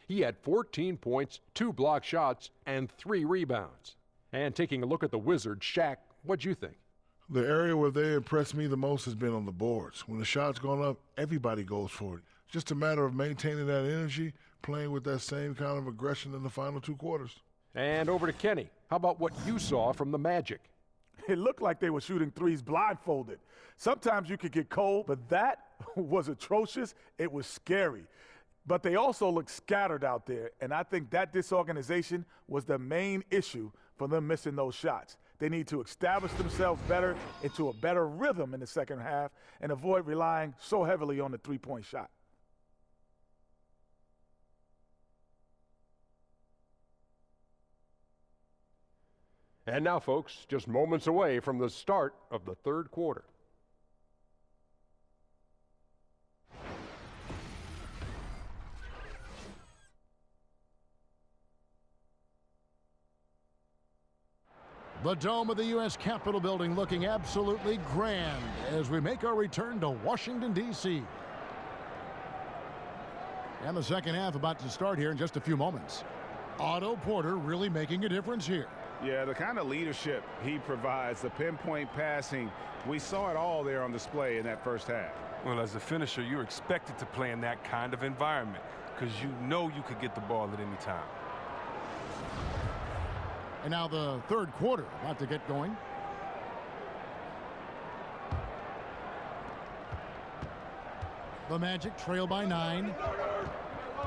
He had 14 points, 2 block shots, and 3 rebounds. And taking a look at the Wizards, Shaq, what'd you think? The area where they impressed me the most has been on the boards. When the shot's gone up, everybody goes for it. It's just a matter of maintaining that energy, playing with that same kind of aggression in the final 2 quarters. And over to Kenny. How about what you saw from the Magic? It looked like they were shooting threes blindfolded. Sometimes you could get cold, but that was atrocious. It was scary. But they also looked scattered out there, and I think that disorganization was the main issue for them missing those shots. They need to establish themselves better into a better rhythm in the second half and avoid relying so heavily on the three-point shot. And now, folks, just moments away from the start of the third quarter. The dome of the U.S. Capitol building looking absolutely grand as we make our return to Washington, D.C. And the second half about to start here in just a few moments. Otto Porter really making a difference here. Yeah, the kind of leadership he provides, the pinpoint passing, we saw it all there on display in that first half. Well, as a finisher, you're expected to play in that kind of environment because you know you could get the ball at any time. And now the third quarter about to get going. The Magic trail by 9.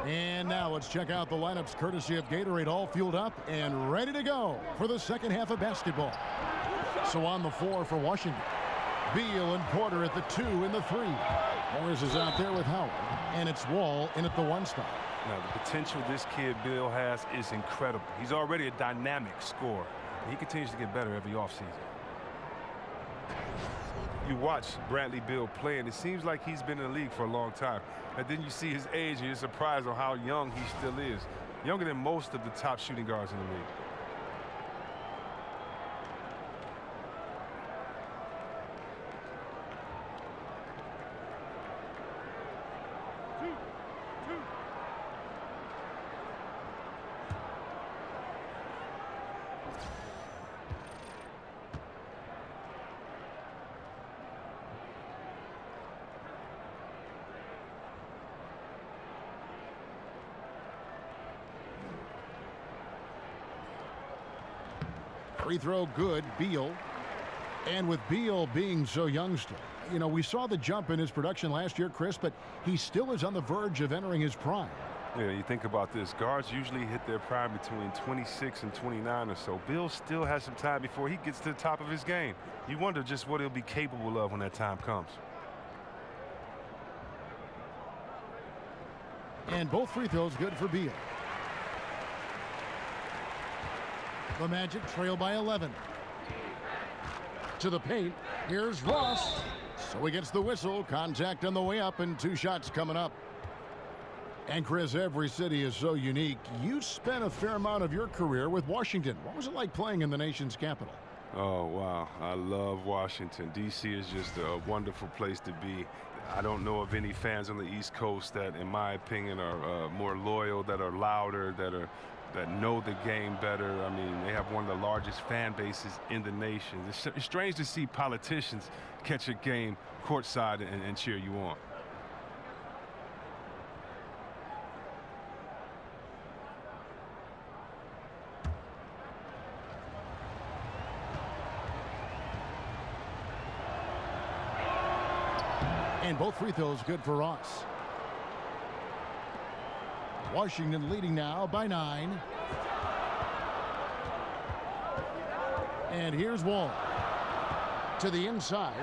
And now let's check out the lineups courtesy of Gatorade, all fueled up and ready to go for the second half of basketball. So on the floor for Washington, Beal and Porter at the 2 and the 3. Morris is out there with Howard, and it's Wall in at the 1 spot. Now, the potential this kid, Bill, has is incredible. He's already a dynamic scorer. He continues to get better every offseason. You watch Bradley Beal play, and it seems like he's been in the league for a long time. And then you see his age, and you're surprised on how young he still is. Younger than most of the top shooting guards in the league. Free throw good, Beal. And with Beal being so young still, you know, we saw the jump in his production last year, Chris, but he still is on the verge of entering his prime. Yeah, you think about this. Guards usually hit their prime between 26 and 29 or so. Bill still has some time before he gets to the top of his game. You wonder just what he'll be capable of when that time comes. And both free throws good for Beal. The Magic trail by 11. To the paint. Here's Ross. So he gets the whistle. Contact on the way up and 2 shots coming up. And Chris, every city is so unique. You spent a fair amount of your career with Washington. What was it like playing in the nation's capital? Oh, wow. I love Washington. D.C. is just a wonderful place to be. I don't know of any fans on the East Coast that, in my opinion, are more loyal, that are louder, that know the game better. I mean, they have one of the largest fan bases in the nation. It's strange to see politicians catch a game courtside and cheer you on. And both free throws good for Ross. Washington leading now by 9. And here's Wall. To the inside.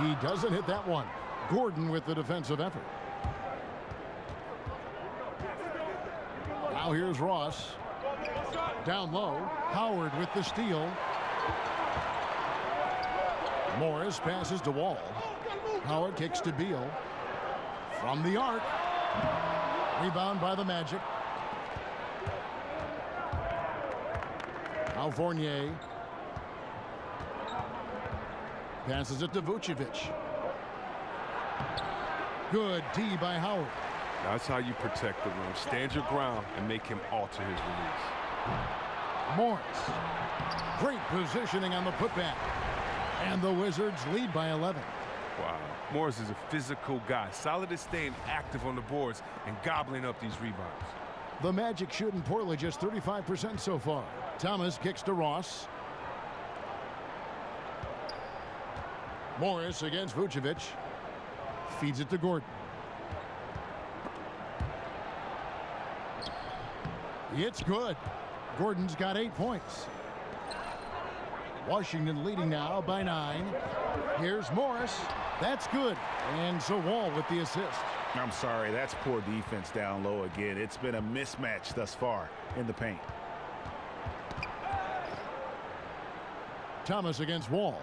He doesn't hit that one. Gordon with the defensive effort. Now here's Ross. Down low. Howard with the steal. Morris passes to Wall. Howard kicks to Beal. From the arc. Rebound by the Magic. Now Fournier. Passes it to Vucevic. Good D by Howard. That's how you protect the rim. Stand your ground and make him alter his release. Morris. Great positioning on the putback. And the Wizards lead by 11. Wow. Morris is a physical guy. Solid at staying active on the boards and gobbling up these rebounds. The Magic shooting poorly, just 35% so far. Thomas kicks to Ross. Morris against Vucevic. Feeds it to Gordon. It's good. Gordon's got 8 points. Washington leading now by 9. Here's Morris. That's good. And so Wall with the assist. I'm sorry, that's poor defense down low again. It's been a mismatch thus far in the paint. Thomas against Wall.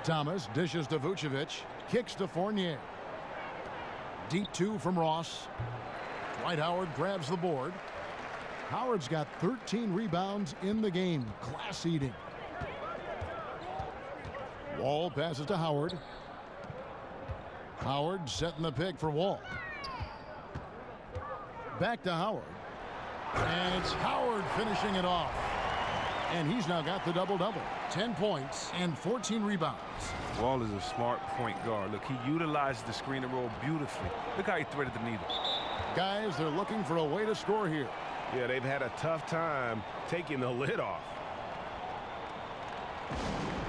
Thomas dishes to Vucevic. Kicks to Fournier. Deep 2 from Ross. Dwight Howard grabs the board. Howard's got 13 rebounds in the game. Class eating. Wall passes to Howard. Howard setting the pick for Wall. Back to Howard. And it's Howard finishing it off. And he's now got the double-double. 10 points and 14 rebounds. Wall is a smart point guard. Look, he utilized the screen and roll beautifully. Look how he threaded the needle. Guys, they're looking for a way to score here. Yeah, they've had a tough time taking the lid off.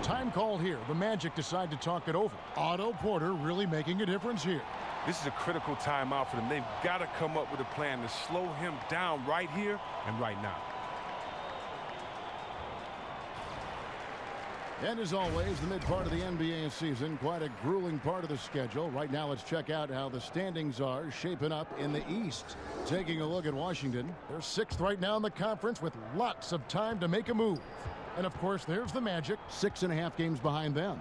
Time called here. The Magic decide to talk it over. Otto Porter really making a difference here. This is a critical timeout for them. They've got to come up with a plan to slow him down right here and right now. And as always, the mid part of the NBA season, quite a grueling part of the schedule. Right now, let's check out how the standings are shaping up in the East. Taking a look at Washington. They're 6th right now in the conference with lots of time to make a move. And of course, there's the Magic, 6.5 games behind them.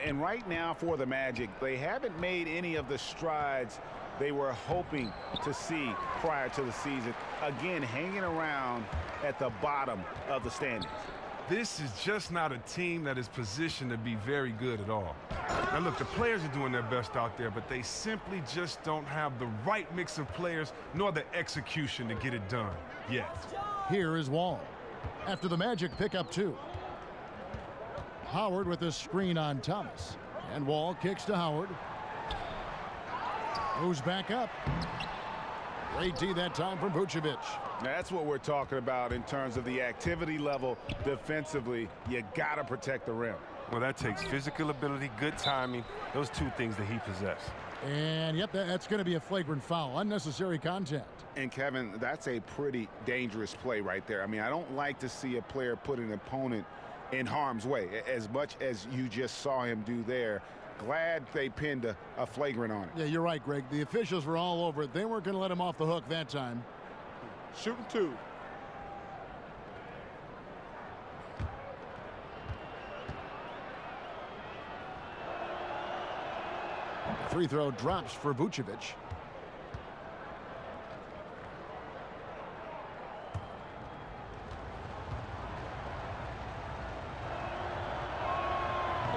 And right now for the Magic, they haven't made any of the strides they were hoping to see prior to the season. Again, hanging around at the bottom of the standings. This is just not a team that is positioned to be very good at all. Now look, the players are doing their best out there, but they simply just don't have the right mix of players nor the execution to get it done yet. Here is Wall. After the Magic pick up 2. Howard with a screen on Thomas. And Wall kicks to Howard. Moves back up. Great D that time from Vucevic. That's what we're talking about in terms of the activity level defensively. You got to protect the rim. Well, that takes physical ability, good timing, those 2 things that he possesses. And, yep, that's going to be a flagrant foul. Unnecessary contact. And, Kevin, that's a pretty dangerous play right there. I mean, I don't like to see a player put an opponent in harm's way, as much as you just saw him do there. Glad they pinned a flagrant on it. Yeah, you're right, Greg. The officials were all over it. They weren't going to let him off the hook that time. Shooting 2. Free throw drops for Vucevic.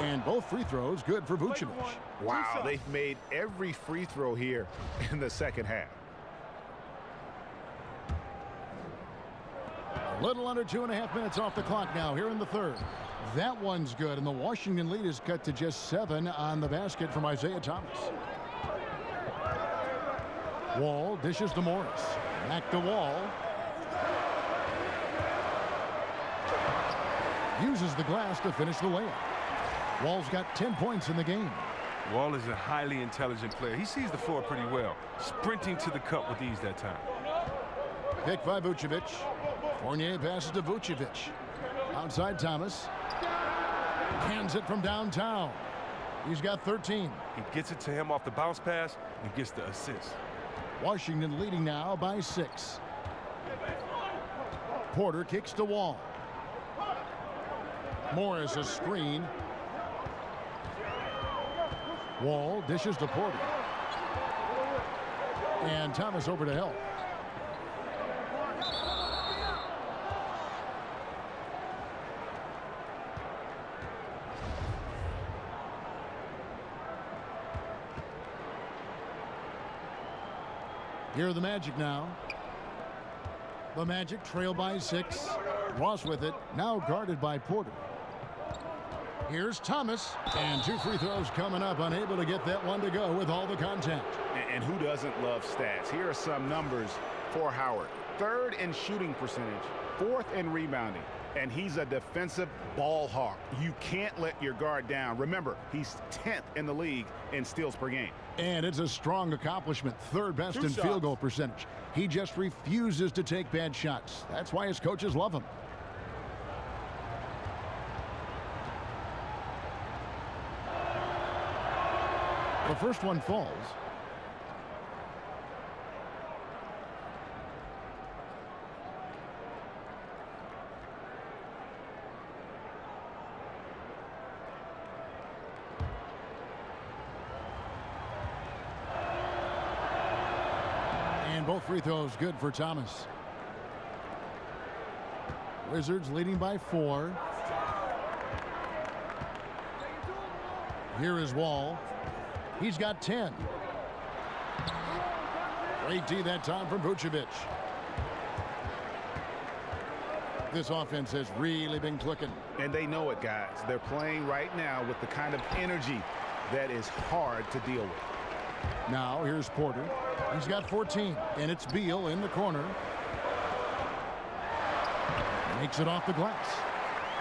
And both free throws good for Vucevic. Wow, they've made every free throw here in the second half. A little under 2.5 minutes off the clock now here in the third. That one's good, and the Washington lead is cut to just 7 on the basket from Isaiah Thomas. Wall dishes to Morris. Back to Wall. Uses the glass to finish the layup. Wall's got 10 points in the game. Wall is a highly intelligent player. He sees the floor pretty well. Sprinting to the cup with ease that time. Pick by Vucevic. Fournier passes to Vucevic. Outside Thomas. Hands it from downtown. He's got 13. He gets it to him off the bounce pass and gets the assist. Washington leading now by 6. Porter kicks to Wall. Morris a screen. Wall dishes to Porter. And Thomas over to help. Here are the Magic now. The Magic trail by 6. Ross with it, now guarded by Porter. Here's Thomas, and 2 free throws coming up, unable to get that one to go with all the contact. And who doesn't love stats? Here are some numbers for Howard. 3rd in shooting percentage, 4th in rebounding, and he's a defensive ball hawk. You can't let your guard down. Remember, he's 10th in the league in steals per game. And it's a strong accomplishment, 3rd best in field goal percentage. He just refuses to take bad shots. That's why his coaches love him. The first one falls. And both free throws good for Thomas. Wizards leading by 4. Here is Wall. He's got 10. Great D that time from Vucevic. This offense has really been clicking. And they know it, guys. They're playing right now with the kind of energy that is hard to deal with. Now here's Porter. He's got 14, and it's Beal in the corner. Makes it off the glass.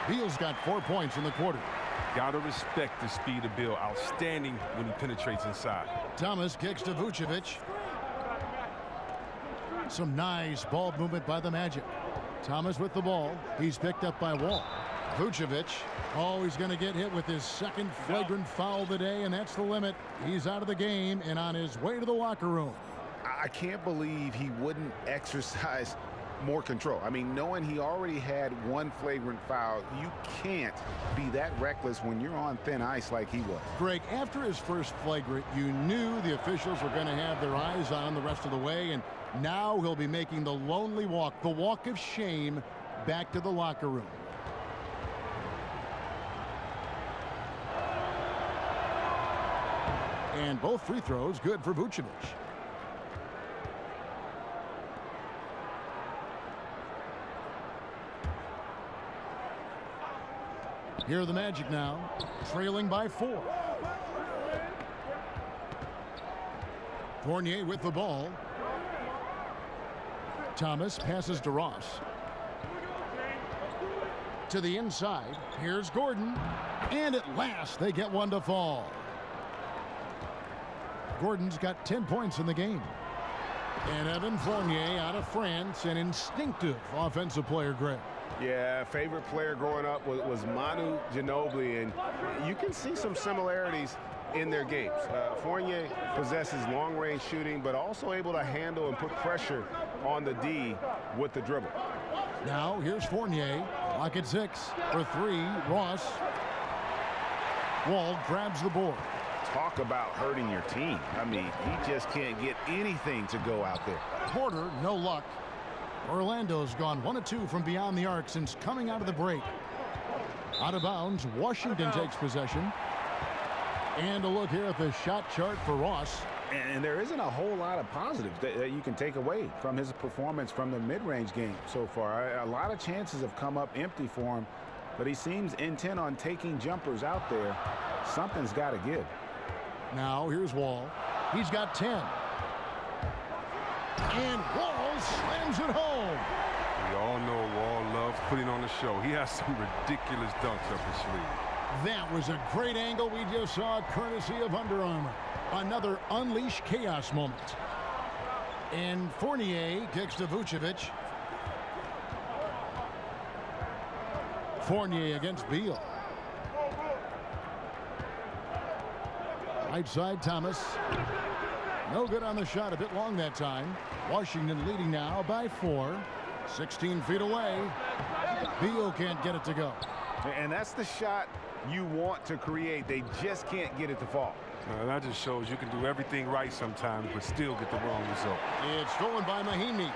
Beal's got 4 points in the quarter. Gotta respect the speed of Beal. Outstanding when he penetrates inside. Thomas kicks to Vucevic. Some nice ball movement by the Magic. Thomas with the ball. He's picked up by Wall. Vucevic. Oh, he's going to get hit with his 2nd flagrant foul of the day, and that's the limit. He's out of the game and on his way to the locker room. I can't believe he wouldn't exercise more control. I mean, knowing he already had 1 flagrant foul, you can't be that reckless when you're on thin ice like he was. Greg, after his first flagrant, you knew the officials were going to have their eyes on him the rest of the way, and now he'll be making the lonely walk, the walk of shame, back to the locker room. And both free throws good for Vucevic. Here are the Magic now, trailing by 4. Fournier with the ball. Thomas passes to Ross. To the inside. Here's Gordon. And at last, they get one to fall. Gordon's got 10 points in the game. And Evan Fournier out of France, an instinctive offensive player, Greg. Yeah, favorite player growing up was Manu Ginobili, and you can see some similarities in their games. Fournier possesses long-range shooting, but also able to handle and put pressure on the D with the dribble. Now here's Fournier, lock at 6 for 3. Ross. Wall grabs the board. Talk about hurting your team. I mean, he just can't get anything to go out there. Porter, no luck. Orlando's gone 1 of 2 from beyond the arc since coming out of the break. Out of bounds, Washington takes possession. And a look here at the shot chart for Ross. And there isn't a whole lot of positives that you can take away from his performance from the mid-range game so far. A lot of chances have come up empty for him, but he seems intent on taking jumpers out there. Something's got to give. Now here's Wall. He's got 10. And Wall slams it home. We all know Wall loves putting on the show. He has some ridiculous dunks up his sleeve. That was a great angle we just saw, courtesy of Under Armour. Another unleash chaos moment. And Fournier kicks to Vucevic. Fournier against Beal. Right side, Thomas. No good on the shot, a bit long that time. Washington leading now by 4. 16 feet away. Beal can't get it to go. And that's the shot you want to create. They just can't get it to fall. That just shows you can do everything right sometimes, but still get the wrong result. It's stolen by Mahinmi.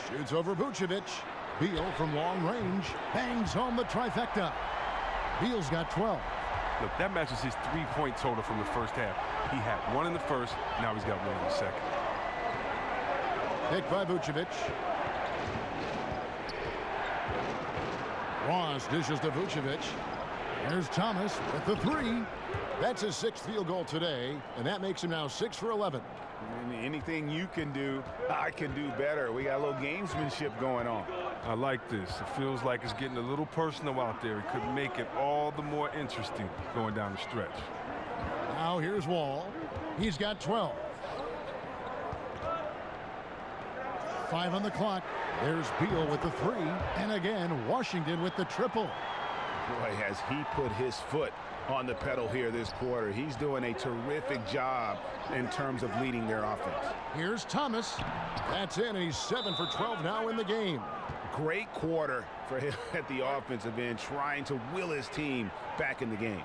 Shoots over Vucevic. Beal from long range bangs home the trifecta. Beal's got 12. Look, that matches his three-point total from the first half. He had one in the first, now he's got one in the second. Picked by Vucevic. Ross dishes to Vucevic. There's Thomas with the three. That's his 6th field goal today, and that makes him now 6 for 11. Anything you can do, I can do better. We got a little gamesmanship going on. I like this. It feels like it's getting a little personal out there. It could make it all the more interesting going down the stretch. Now here's Wall. He's got 12. 5 on the clock. There's Beal with the three. And again, Washington with the triple. Boy, has he put his foot on the pedal here this quarter. He's doing a terrific job in terms of leading their offense. Here's Thomas. That's in, and he's 7 for 12 now in the game. Great quarter for him at the offensive end, trying to will his team back in the game.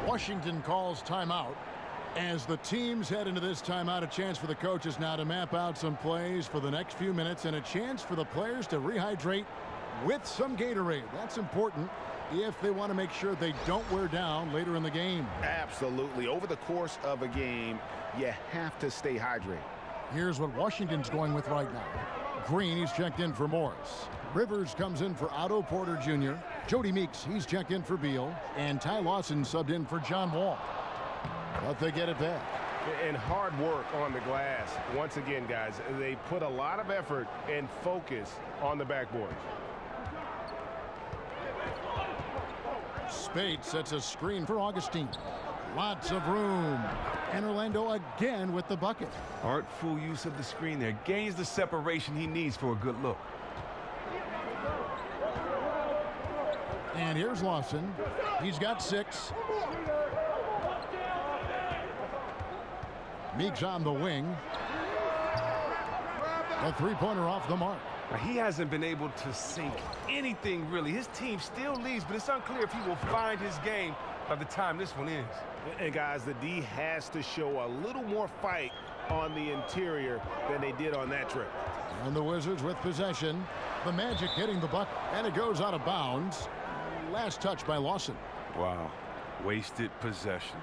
Washington calls timeout. As the teams head into this timeout, a chance for the coaches now to map out some plays for the next few minutes and a chance for the players to rehydrate with some Gatorade. That's important if they want to make sure they don't wear down later in the game. Absolutely. Over the course of a game, you have to stay hydrated. Here's what Washington's going with right now. Green, he's checked in for Morris. Rivers comes in for Otto Porter Jr. Jody Meeks, he's checked in for Beal. And Ty Lawson subbed in for John Wall. But they get it back. And hard work on the glass. Once again, guys, they put a lot of effort and focus on the backboard. Spade sets a screen for Augustine. Lots of room. And Orlando again with the bucket. Artful use of the screen there. Gains the separation he needs for a good look. And here's Lawson. He's got 6. Meeks on the wing. A three-pointer off the mark. Now, he hasn't been able to sink anything, really. His team still leads, but it's unclear if he will find his game by the time this one ends. And, guys, the D has to show a little more fight on the interior than they did on that trip. And the Wizards with possession. The Magic hitting the bucket, and it goes out of bounds. Last touch by Lawson. Wow. Wasted possession.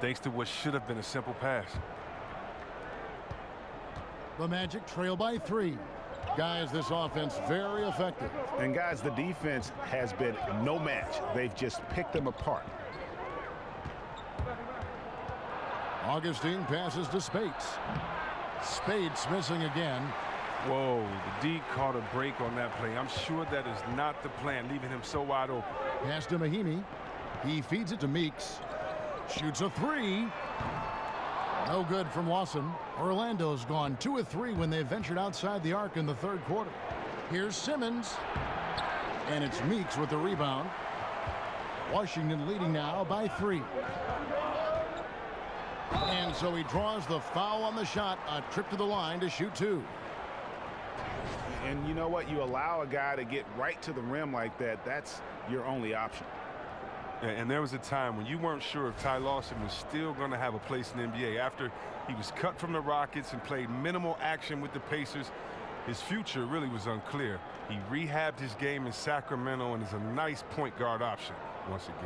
Thanks to what should have been a simple pass. The Magic trail by 3. Guys, this offense very effective. And, guys, the defense has been no match. They've just picked them apart. Augustine passes to Spades. Spades missing again. Whoa, the D caught a break on that play. I'm sure that is not the plan, leaving him so wide open. Pass to Mahinmi. He feeds it to Meeks. Shoots a 3. No good from Lawson. Orlando's gone 2 of 3 when they ventured outside the arc in the third quarter. Here's Simmons. And it's Meeks with the rebound. Washington leading now by 3. And so he draws the foul on the shot. A trip to the line to shoot 2. And you know what? You allow a guy to get right to the rim like that. That's your only option. And there was a time when you weren't sure if Ty Lawson was still going to have a place in the NBA. After he was cut from the Rockets and played minimal action with the Pacers, his future really was unclear. He rehabbed his game in Sacramento and is a nice point guard option once again.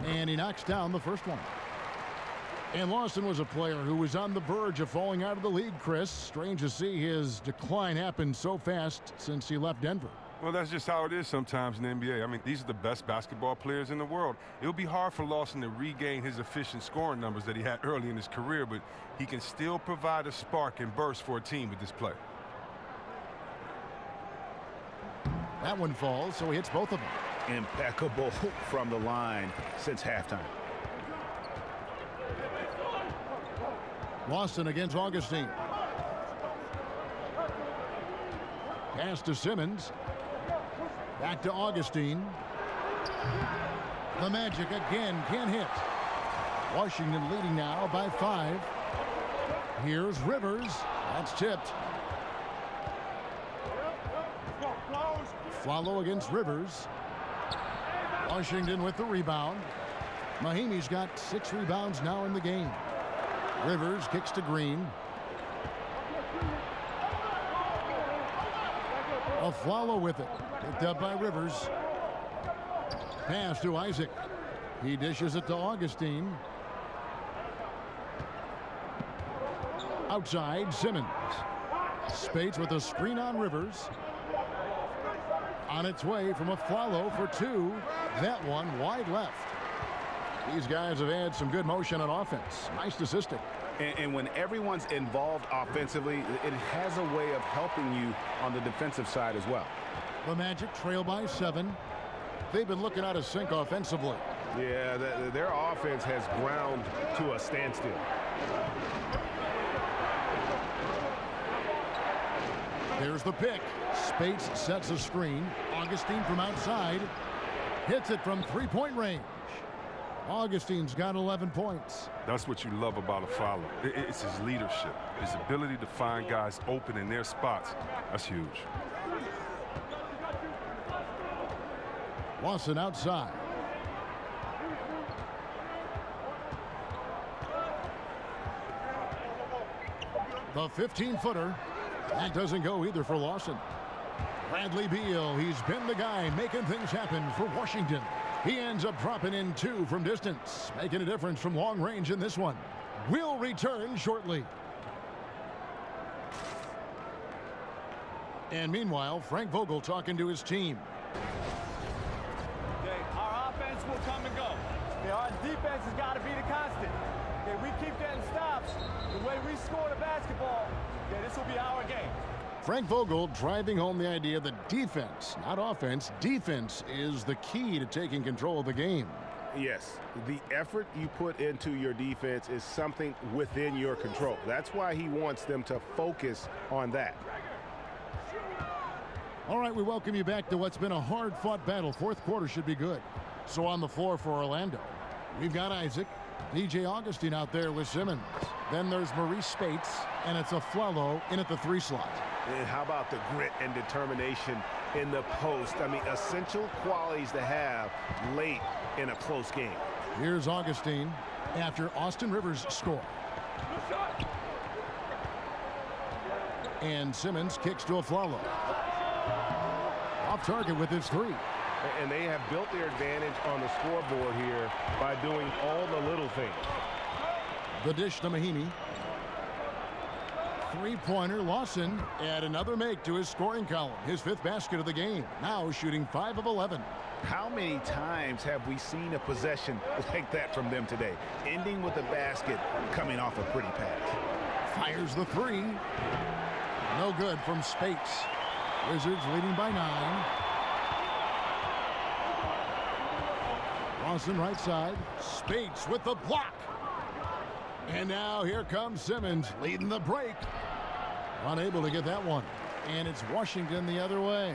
And he knocks down the first one. And Lawson was a player who was on the verge of falling out of the league, Chris. Strange to see his decline happen so fast since he left Denver. Well, that's just how it is sometimes in the NBA. I mean, these are the best basketball players in the world. It'll be hard for Lawson to regain his efficient scoring numbers that he had early in his career, but he can still provide a spark and burst for a team with this play. That one falls, so he hits both of them. Impeccable from the line since halftime. Lawson against Augustine. Pass to Simmons. Back to Augustine. The Magic again can't hit. Washington leading now by 5. Here's Rivers. That's tipped. Follow against Rivers. Washington with the rebound. Mahimi's got 6 rebounds now in the game. Rivers kicks to Green. Afflalo with it. Picked up by Rivers. Pass to Isaac. He dishes it to Augustine. Outside, Simmons. Spates with a screen on Rivers. On its way from Afflalo for 2. That one wide left. These guys have had some good motion on offense. Nice assisting. And when everyone's involved offensively, it has a way of helping you on the defensive side as well. The Magic trail by 7. They've been looking out of sync offensively. Yeah, their offense has ground to a standstill. Here's the pick. Spates sets a screen. Augustine from outside. Hits it from 3-point range. Augustine's got 11 points. That's what you love about Afflalo. It's his leadership, his ability to find guys open in their spots. That's huge. Lawson outside. The 15-footer. That doesn't go either for Lawson. Bradley Beal, he's been the guy making things happen for Washington. He ends up dropping in 2 from distance, making a difference from long range in this one. We'll return shortly. And meanwhile, Frank Vogel talking to his team. Okay, our offense will come and go. Okay, our defense has got to be the constant. Okay, we keep getting stops. The way we score the basketball, okay, this will be our game. Frank Vogel driving home the idea that defense, not offense, defense is the key to taking control of the game. Yes, the effort you put into your defense is something within your control. That's why he wants them to focus on that. All right, we welcome you back to what's been a hard-fought battle. Fourth quarter should be good. So on the floor for Orlando, we've got Isaac, DJ Augustine out there with Simmons. Then there's Maurice Spates, and it's Afflalo in at the 3 slot. And how about the grit and determination in the post? I mean, essential qualities to have late in a close game. Here's Augustine after Austin Rivers score. And Simmons kicks to Afflalo. Off target with his 3. And they have built their advantage on the scoreboard here by doing all the little things. The dish to Mahimi. 3-pointer, Lawson, and another make to his scoring column. His 5th basket of the game. Now shooting 5 of 11. How many times have we seen a possession like that from them today? Ending with a basket, coming off a pretty pass. Fires the 3. No good from Spates. Wizards leading by 9. Lawson right side. Spates with the block. And now here comes Simmons leading the break. Unable to get that one. And it's Washington the other way.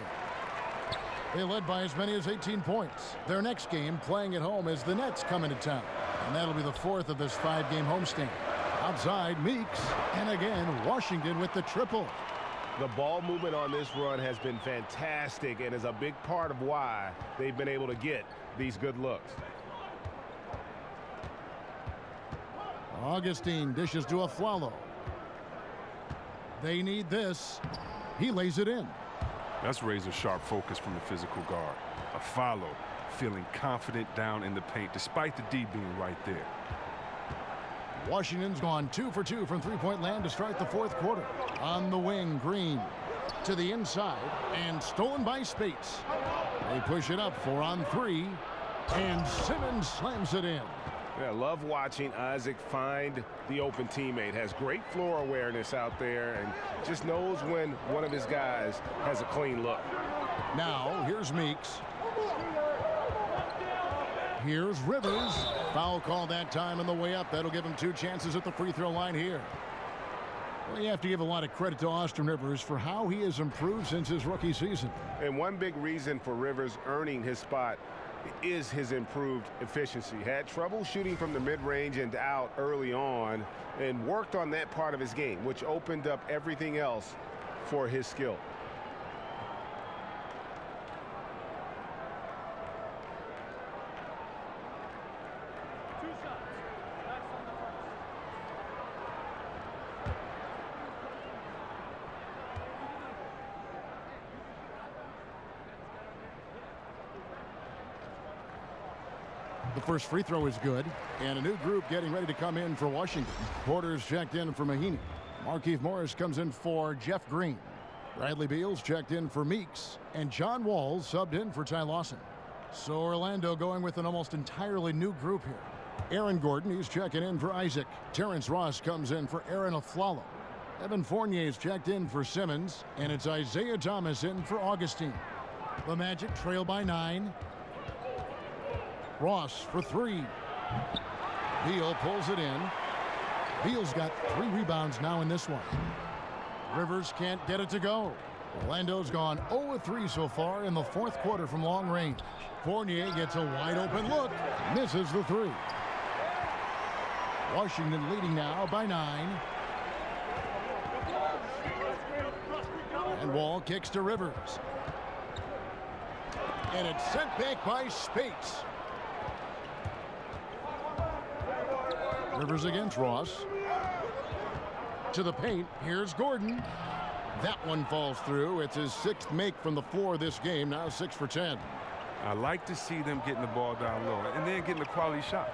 They led by as many as 18 points. Their next game playing at home is the Nets coming to town. And that'll be the 4th of this 5-game homestand. Outside, Meeks. And again, Washington with the triple. The ball movement on this run has been fantastic and is a big part of why they've been able to get these good looks. Augustine dishes to Afflalo. They need this. He lays it in. That's razor-sharp focus from the physical guard. Afflalo feeling confident down in the paint despite the D being right there. Washington's gone 2 for 2 from 3-point land to start the 4th quarter. On the wing, Green to the inside and stolen by Spates. They push it up 4 on 3 and Simmons slams it in. Yeah, love watching Isaac find the open teammate. Has great floor awareness out there and just knows when one of his guys has a clean look. Now, here's Meeks. Here's Rivers. Foul call that time on the way up. That'll give him 2 chances at the free throw line here. Well, you have to give a lot of credit to Austin Rivers for how he has improved since his rookie season. And one big reason for Rivers earning his spot is his improved efficiency. Had trouble shooting from the mid-range and out early on and worked on that part of his game, which opened up everything else for his skill. The first free throw is good, and a new group getting ready to come in for Washington. Porter's checked in for Mahinmi. Markieff Morris comes in for Jeff Green. Bradley Beal's checked in for Meeks, and John Wall subbed in for Ty Lawson. So Orlando going with an almost entirely new group here. Aaron Gordon, he's checking in for Isaac. Terrence Ross comes in for Aaron Aflalo. Evan Fournier's checked in for Simmons, and it's Isaiah Thomas in for Augustine. The Magic trail by 9. Ross for 3. Beal pulls it in. Beal's got 3 rebounds now in this one. Rivers can't get it to go. Orlando's gone 0-3 so far in the fourth quarter from long range. Fournier gets a wide open look. Misses the 3. Washington leading now by 9. And Wall kicks to Rivers. And it's sent back by Spates. Rivers against Ross. To the paint. Here's Gordon. That one falls through. It's his 6th make from the floor this game. Now 6 for 10. I like to see them getting the ball down low and then getting a quality shot.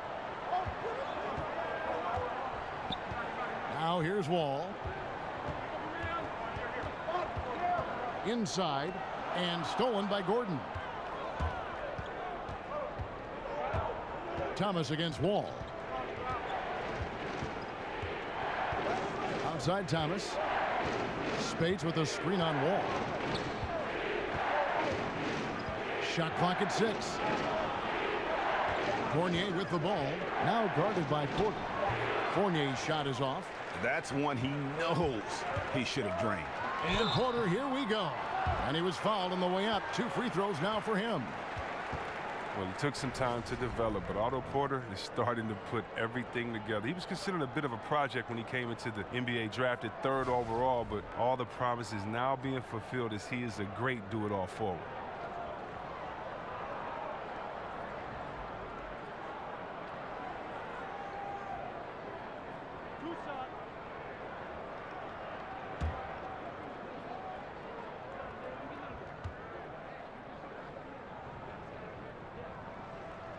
Now here's Wall. Inside and stolen by Gordon. Thomas against Wall. Outside Thomas. Spates with a screen on Wall. Shot clock at 6. Fournier with the ball. Now guarded by Porter. Fournier's shot is off. That's one he knows he should have drained. And Porter, here we go. And he was fouled on the way up. 2 free throws now for him. Well, it took some time to develop, but Otto Porter is starting to put everything together. He was considered a bit of a project when he came into the NBA, drafted 3rd overall, but all the promise is now being fulfilled as he is a great do-it-all forward.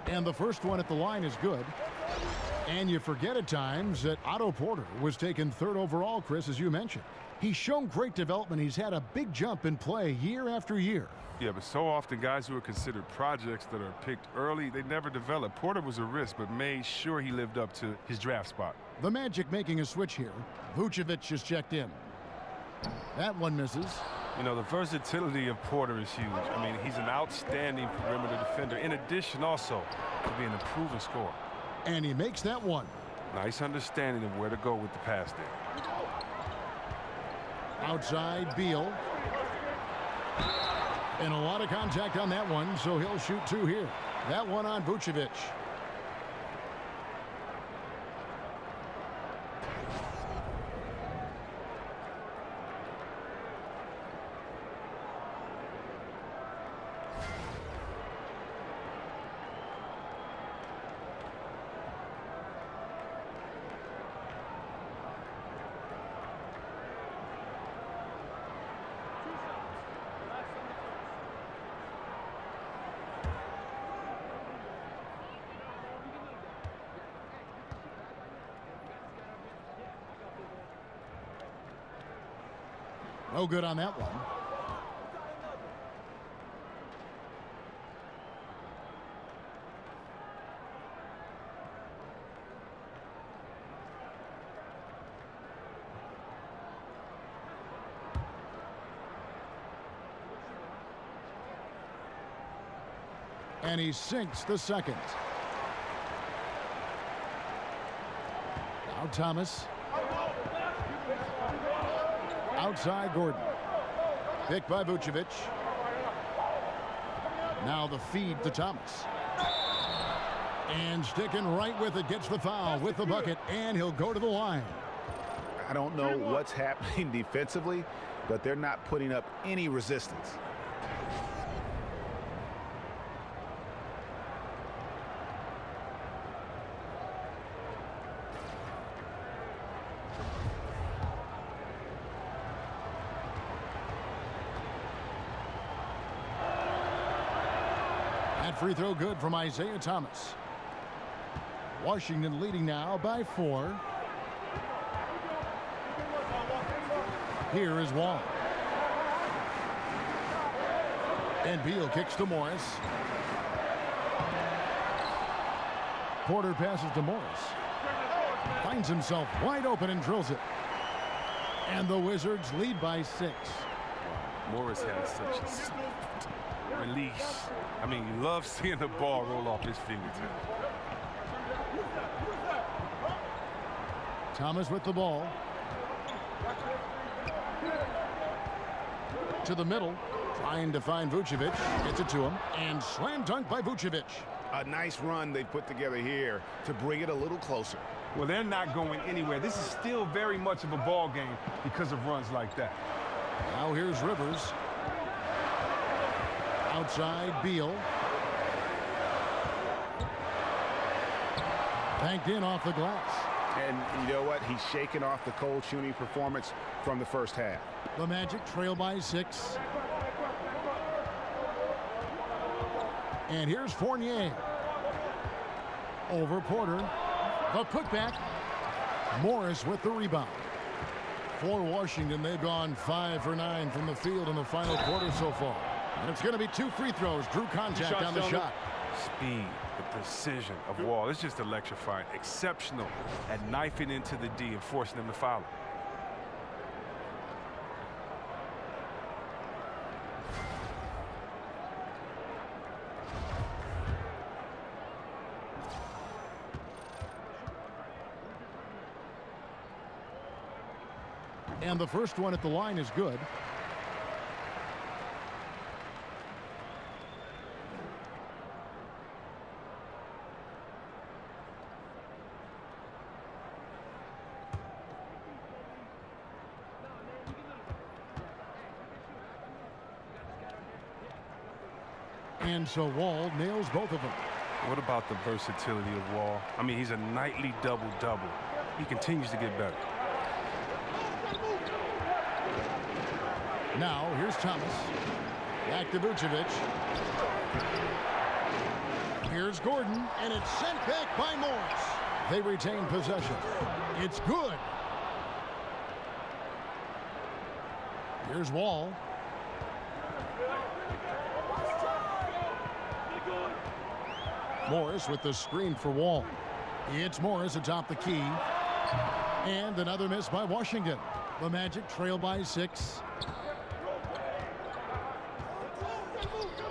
And the first one at the line is good. And you forget at times that Otto Porter was taken 3rd overall, Chris, as you mentioned. He's shown great development. He's had a big jump in play year after year. Yeah, but so often guys who are considered projects that are picked early, they never develop. Porter was a risk, but made sure he lived up to his draft spot. The Magic making a switch here. Vucevic is checked in. That one misses. You know, the versatility of Porter is huge. I mean, he's an outstanding perimeter defender, in addition also to being a proven scorer. And he makes that one. Nice understanding of where to go with the pass there. Outside, Beal. And a lot of contact on that one, so he'll shoot 2 here. That one on Vucevic. No good on that one. And he sinks the second. Now Thomas. Outside Gordon. Picked by Vucevic. Now the feed to Thomas. And sticking right with it, gets the foul with the bucket, and he'll go to the line. I don't know what's happening defensively, but they're not putting up any resistance. That free throw good from Isaiah Thomas. Washington leading now by 4. Here is Wall. And Beal kicks to Morris. Porter passes to Morris. Finds himself wide open and drills it. And the Wizards lead by 6. Morris has such a swift release. I mean, you love seeing the ball roll off his fingertips. Thomas with the ball. To the middle, trying to find Vucevic. Gets it to him, and slam dunk by Vucevic. A nice run they put together here to bring it a little closer. Well, they're not going anywhere. This is still very much of a ball game because of runs like that. Now here's Rivers. Outside Beal. Banked in off the glass. And you know what? He's shaking off the cold shooting performance from the first half. The Magic trail by 6. And here's Fournier. Over Porter. The putback. Morris with the rebound. For Washington, they've gone 5 for 9 from the field in the final quarter so far. And it's going to be 2 free throws. Drew contact on the shot. Speed, the precision of Wall. It's just electrifying. Exceptional at knifing into the D and forcing them to foul. And the first one at the line is good. And so Wall nails both of them. What about the versatility of Wall? I mean, he's a nightly double-double. He continues to get better. Now, here's Thomas. Back to Vucevic. Here's Gordon, and it's sent back by Morris. They retain possession. It's good. Here's Wall. Morris with the screen for Wall. It's Morris atop the key. And another miss by Washington. The Magic trail by 6.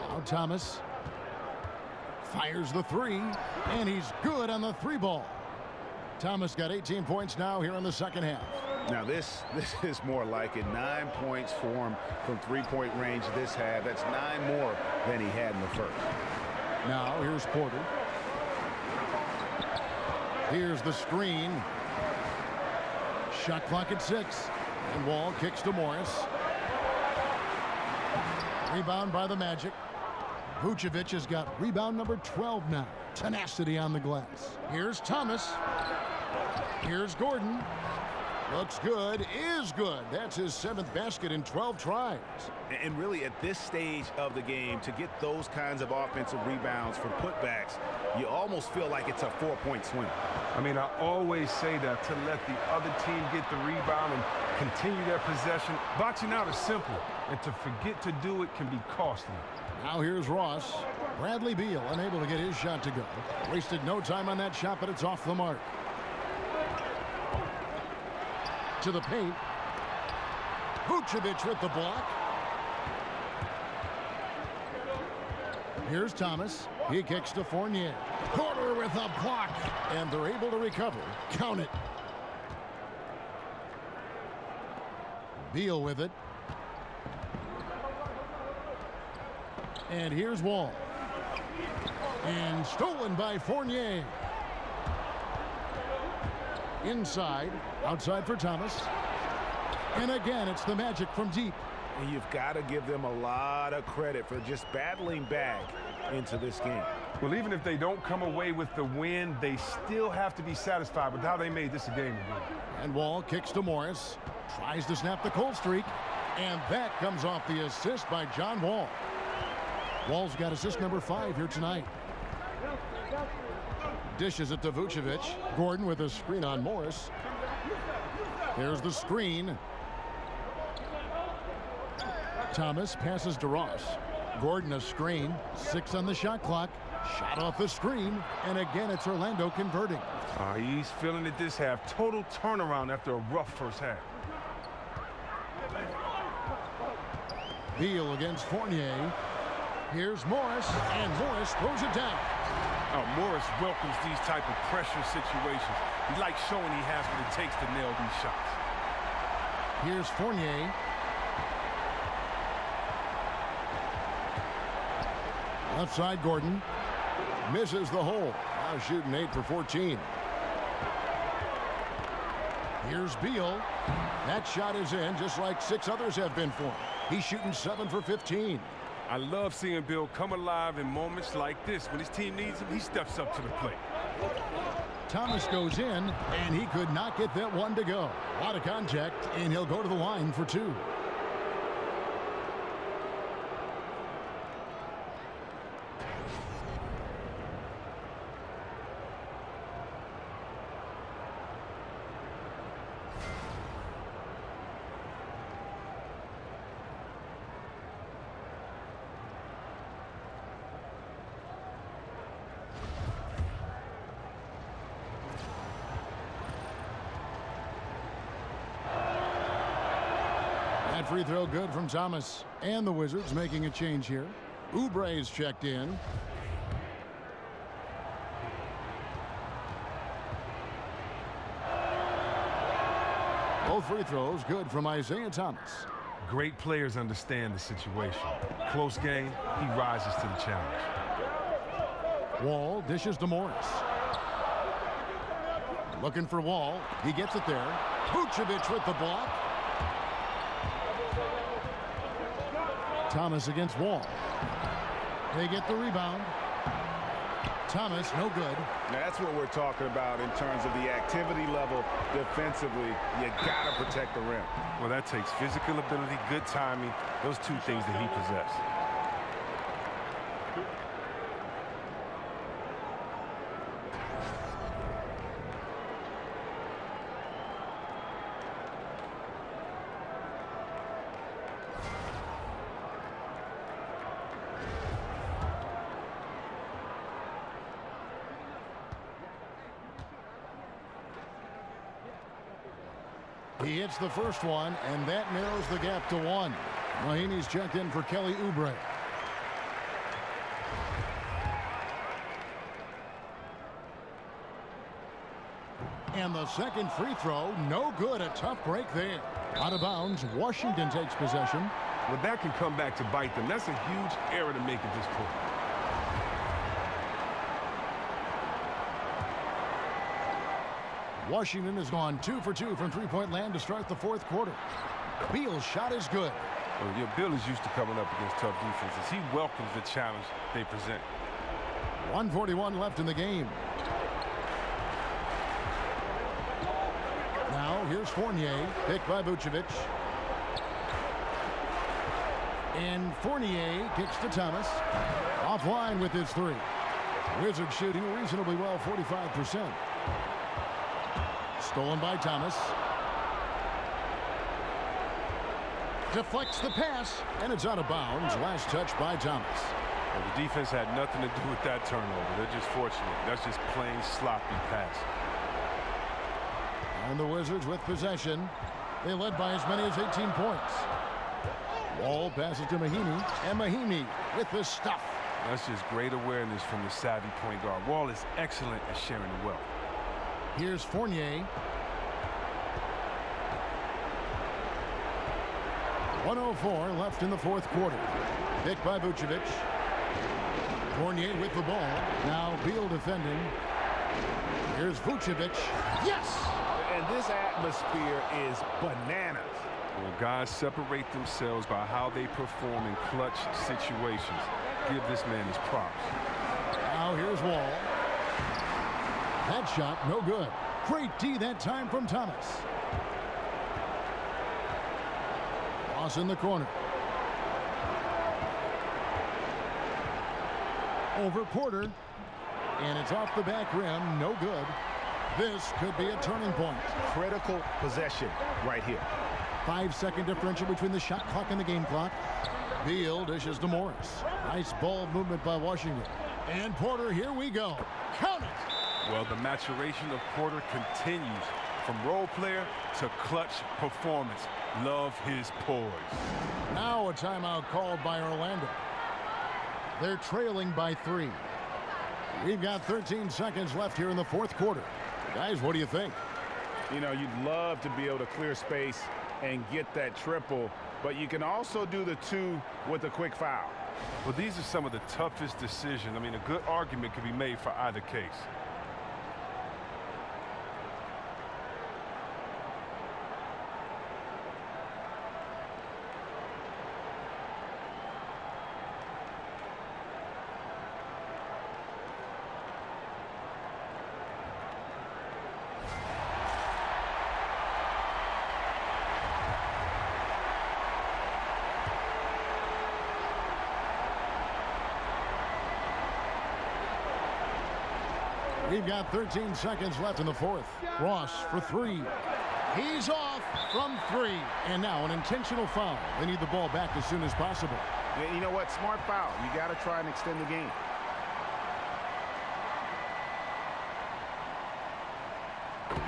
Now Thomas fires the 3, and he's good on the 3 ball. Thomas got 18 points now here in the second half. Now this is more like it. 9 points for him from three-point range this half. That's 9 more than he had in the first. Now here's Porter. Here's the screen. Shot clock at 6. And Wall kicks to Morris. Rebound by the Magic. Vucevic has got rebound number 12 now. Tenacity on the glass. Here's Thomas. Here's Gordon. Looks good, is good. That's his 7th basket in 12 tries. And really, at this stage of the game, to get those kinds of offensive rebounds for putbacks, you almost feel like it's a 4-point swing. I mean, I always say that to let the other team get the rebound and continue their possession. Boxing out is simple, and to forget to do it can be costly. Now here's Ross. Bradley Beal unable to get his shot to go. Wasted no time on that shot, but it's off the mark. To the paint. Vucevic with the block. Here's Thomas. He kicks to Fournier. Porter with a block. And they're able to recover. Count it. Beal with it. And here's Wall. And stolen by Fournier. Inside. Outside for Thomas. And again, it's the Magic from deep. And you've got to give them a lot of credit for just battling back into this game. Well, even if they don't come away with the win, they still have to be satisfied with how they made this a game again. And Wall kicks to Morris. Tries to snap the cold streak. And that comes off the assist by John Wall. Wall's got assist number 5 here tonight. Dishes it to Vucevic. Gordon with a screen on Morris. Here's the screen. Thomas passes to Ross. Gordon a screen. 6 on the shot clock. Shot off the screen. And again, it's Orlando converting. He's feeling it this half. Total turnaround after a rough first half. Beal against Fournier. Here's Morris, and Morris throws it down. Morris welcomes these type of pressure situations. He likes showing he has what it takes to nail these shots. Here's Fournier. Left side, Gordon. Misses the hole. Now shooting 8 for 14. Here's Beal. That shot is in, just like 6 others have been for him. He's shooting 7 for 15. I love seeing Bill come alive in moments like this. When his team needs him, he steps up to the plate. Thomas goes in, and he could not get that one to go. A lot of contact, and he'll go to the line for 2. Free throw good from Thomas. And the Wizards making a change here. Oubre is checked in. Both free throws good from Isaiah Thomas. Great players understand the situation. Close game, he rises to the challenge. Wall dishes to Morris. Looking for Wall. He gets it there. Vucevic with the block. Thomas against Wall. They get the rebound. Thomas, no good. Now that's what we're talking about in terms of the activity level defensively. You got to protect the rim. Well, that takes physical ability, good timing, those 2 things that he possesses. He hits the first one, and that narrows the gap to 1. Mahinmi's checked in for Kelly Oubre. And the second free throw, no good. A tough break there. Out of bounds, Washington takes possession. Well, that can come back to bite them. That's a huge error to make at this point. Washington has gone 2 for 2 from three-point land to start the 4th quarter. Beal's shot is good. Well, Bill is used to coming up against tough defenses. He welcomes the challenge they present. 1:41 left in the game. Now here's Fournier, picked by Vucevic. And Fournier kicks to Thomas. Offline with his 3. Wizards shooting reasonably well, 45%. Stolen by Thomas. Deflects the pass, and it's out of bounds. Last touch by Thomas. Well, the defense had nothing to do with that turnover. They're just fortunate. That's just plain sloppy pass. And the Wizards with possession. They led by as many as 18 points. Wall passes to Mahinmi, and Mahinmi with the stuff. That's just great awareness from the savvy point guard. Wall is excellent at sharing the wealth. Here's Fournier. 1:04 left in the fourth quarter. Picked by Vucevic. Fournier with the ball. Now Beal defending. Here's Vucevic. Yes! And this atmosphere is bananas. Well, guys separate themselves by how they perform in clutch situations. Give this man his props. Now here's Wall. That shot, no good. Great D that time from Thomas. Ross in the corner. Over Porter. And it's off the back rim, no good. This could be a turning point. Critical possession right here. 5-second differential between the shot clock and the game clock. Beal dishes to Morris. Nice ball movement by Washington. And Porter, here we go. Count it! Well, the maturation of Porter continues from role player to clutch performance. Love his poise. Now a timeout called by Orlando. They're trailing by 3. We've got 13 seconds left here in the fourth quarter. Guys, what do you think? You know, you'd love to be able to clear space and get that triple, but you can also do the 2 with a quick foul. Well, these are some of the toughest decisions. I mean, a good argument could be made for either case. We've got 13 seconds left in the fourth. Ross for 3. He's off from 3. And now an intentional foul. They need the ball back as soon as possible. Yeah, you know what? Smart foul. You got to try and extend the game.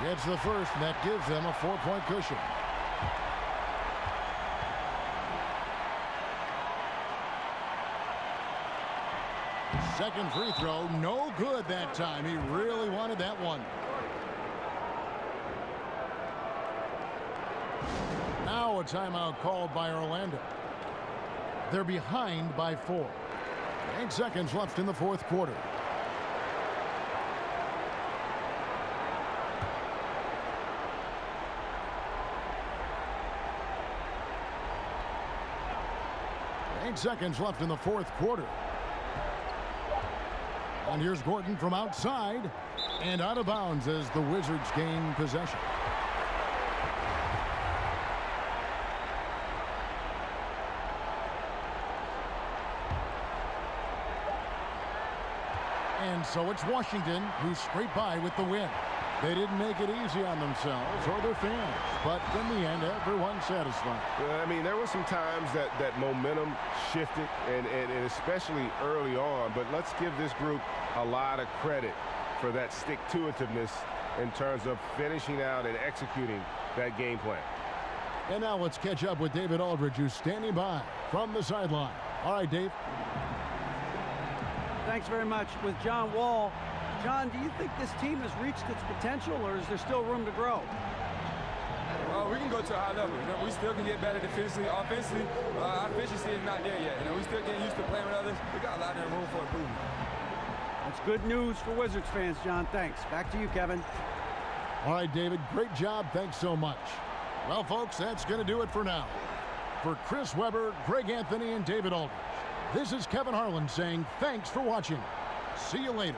Gets the first, and that gives them a 4-point cushion. Second free throw, no good that time. He really wanted that one. Now a timeout called by Orlando. They're behind by 4. 8 seconds left in the fourth quarter. Seconds left in the fourth quarter. And here's Gordon from outside and out of bounds as the Wizards gain possession. And so it's Washington who scraped by with the win. They didn't make it easy on themselves or their fans, but in the end, everyone's satisfied. I mean, there were some times that momentum shifted, and especially early on, but let's give this group a lot of credit for that stick-to-itiveness in terms of finishing out and executing that game plan. And now let's catch up with David Aldridge, who's standing by from the sideline. All right, Dave. Thanks very much. With John Wall, John, do you think this team has reached its potential, or is there still room to grow? We can go to a high level. You know, we still can get better defensively. Offensively, our efficiency is not there yet. You know, we still getting used to playing with others. We got a lot of room for improvement. That's good news for Wizards fans, John. Thanks. Back to you, Kevin. All right, David. Great job. Thanks so much. Well, folks, that's going to do it for now. For Chris Webber, Greg Anthony, and David Aldridge, this is Kevin Harlan saying thanks for watching. See you later.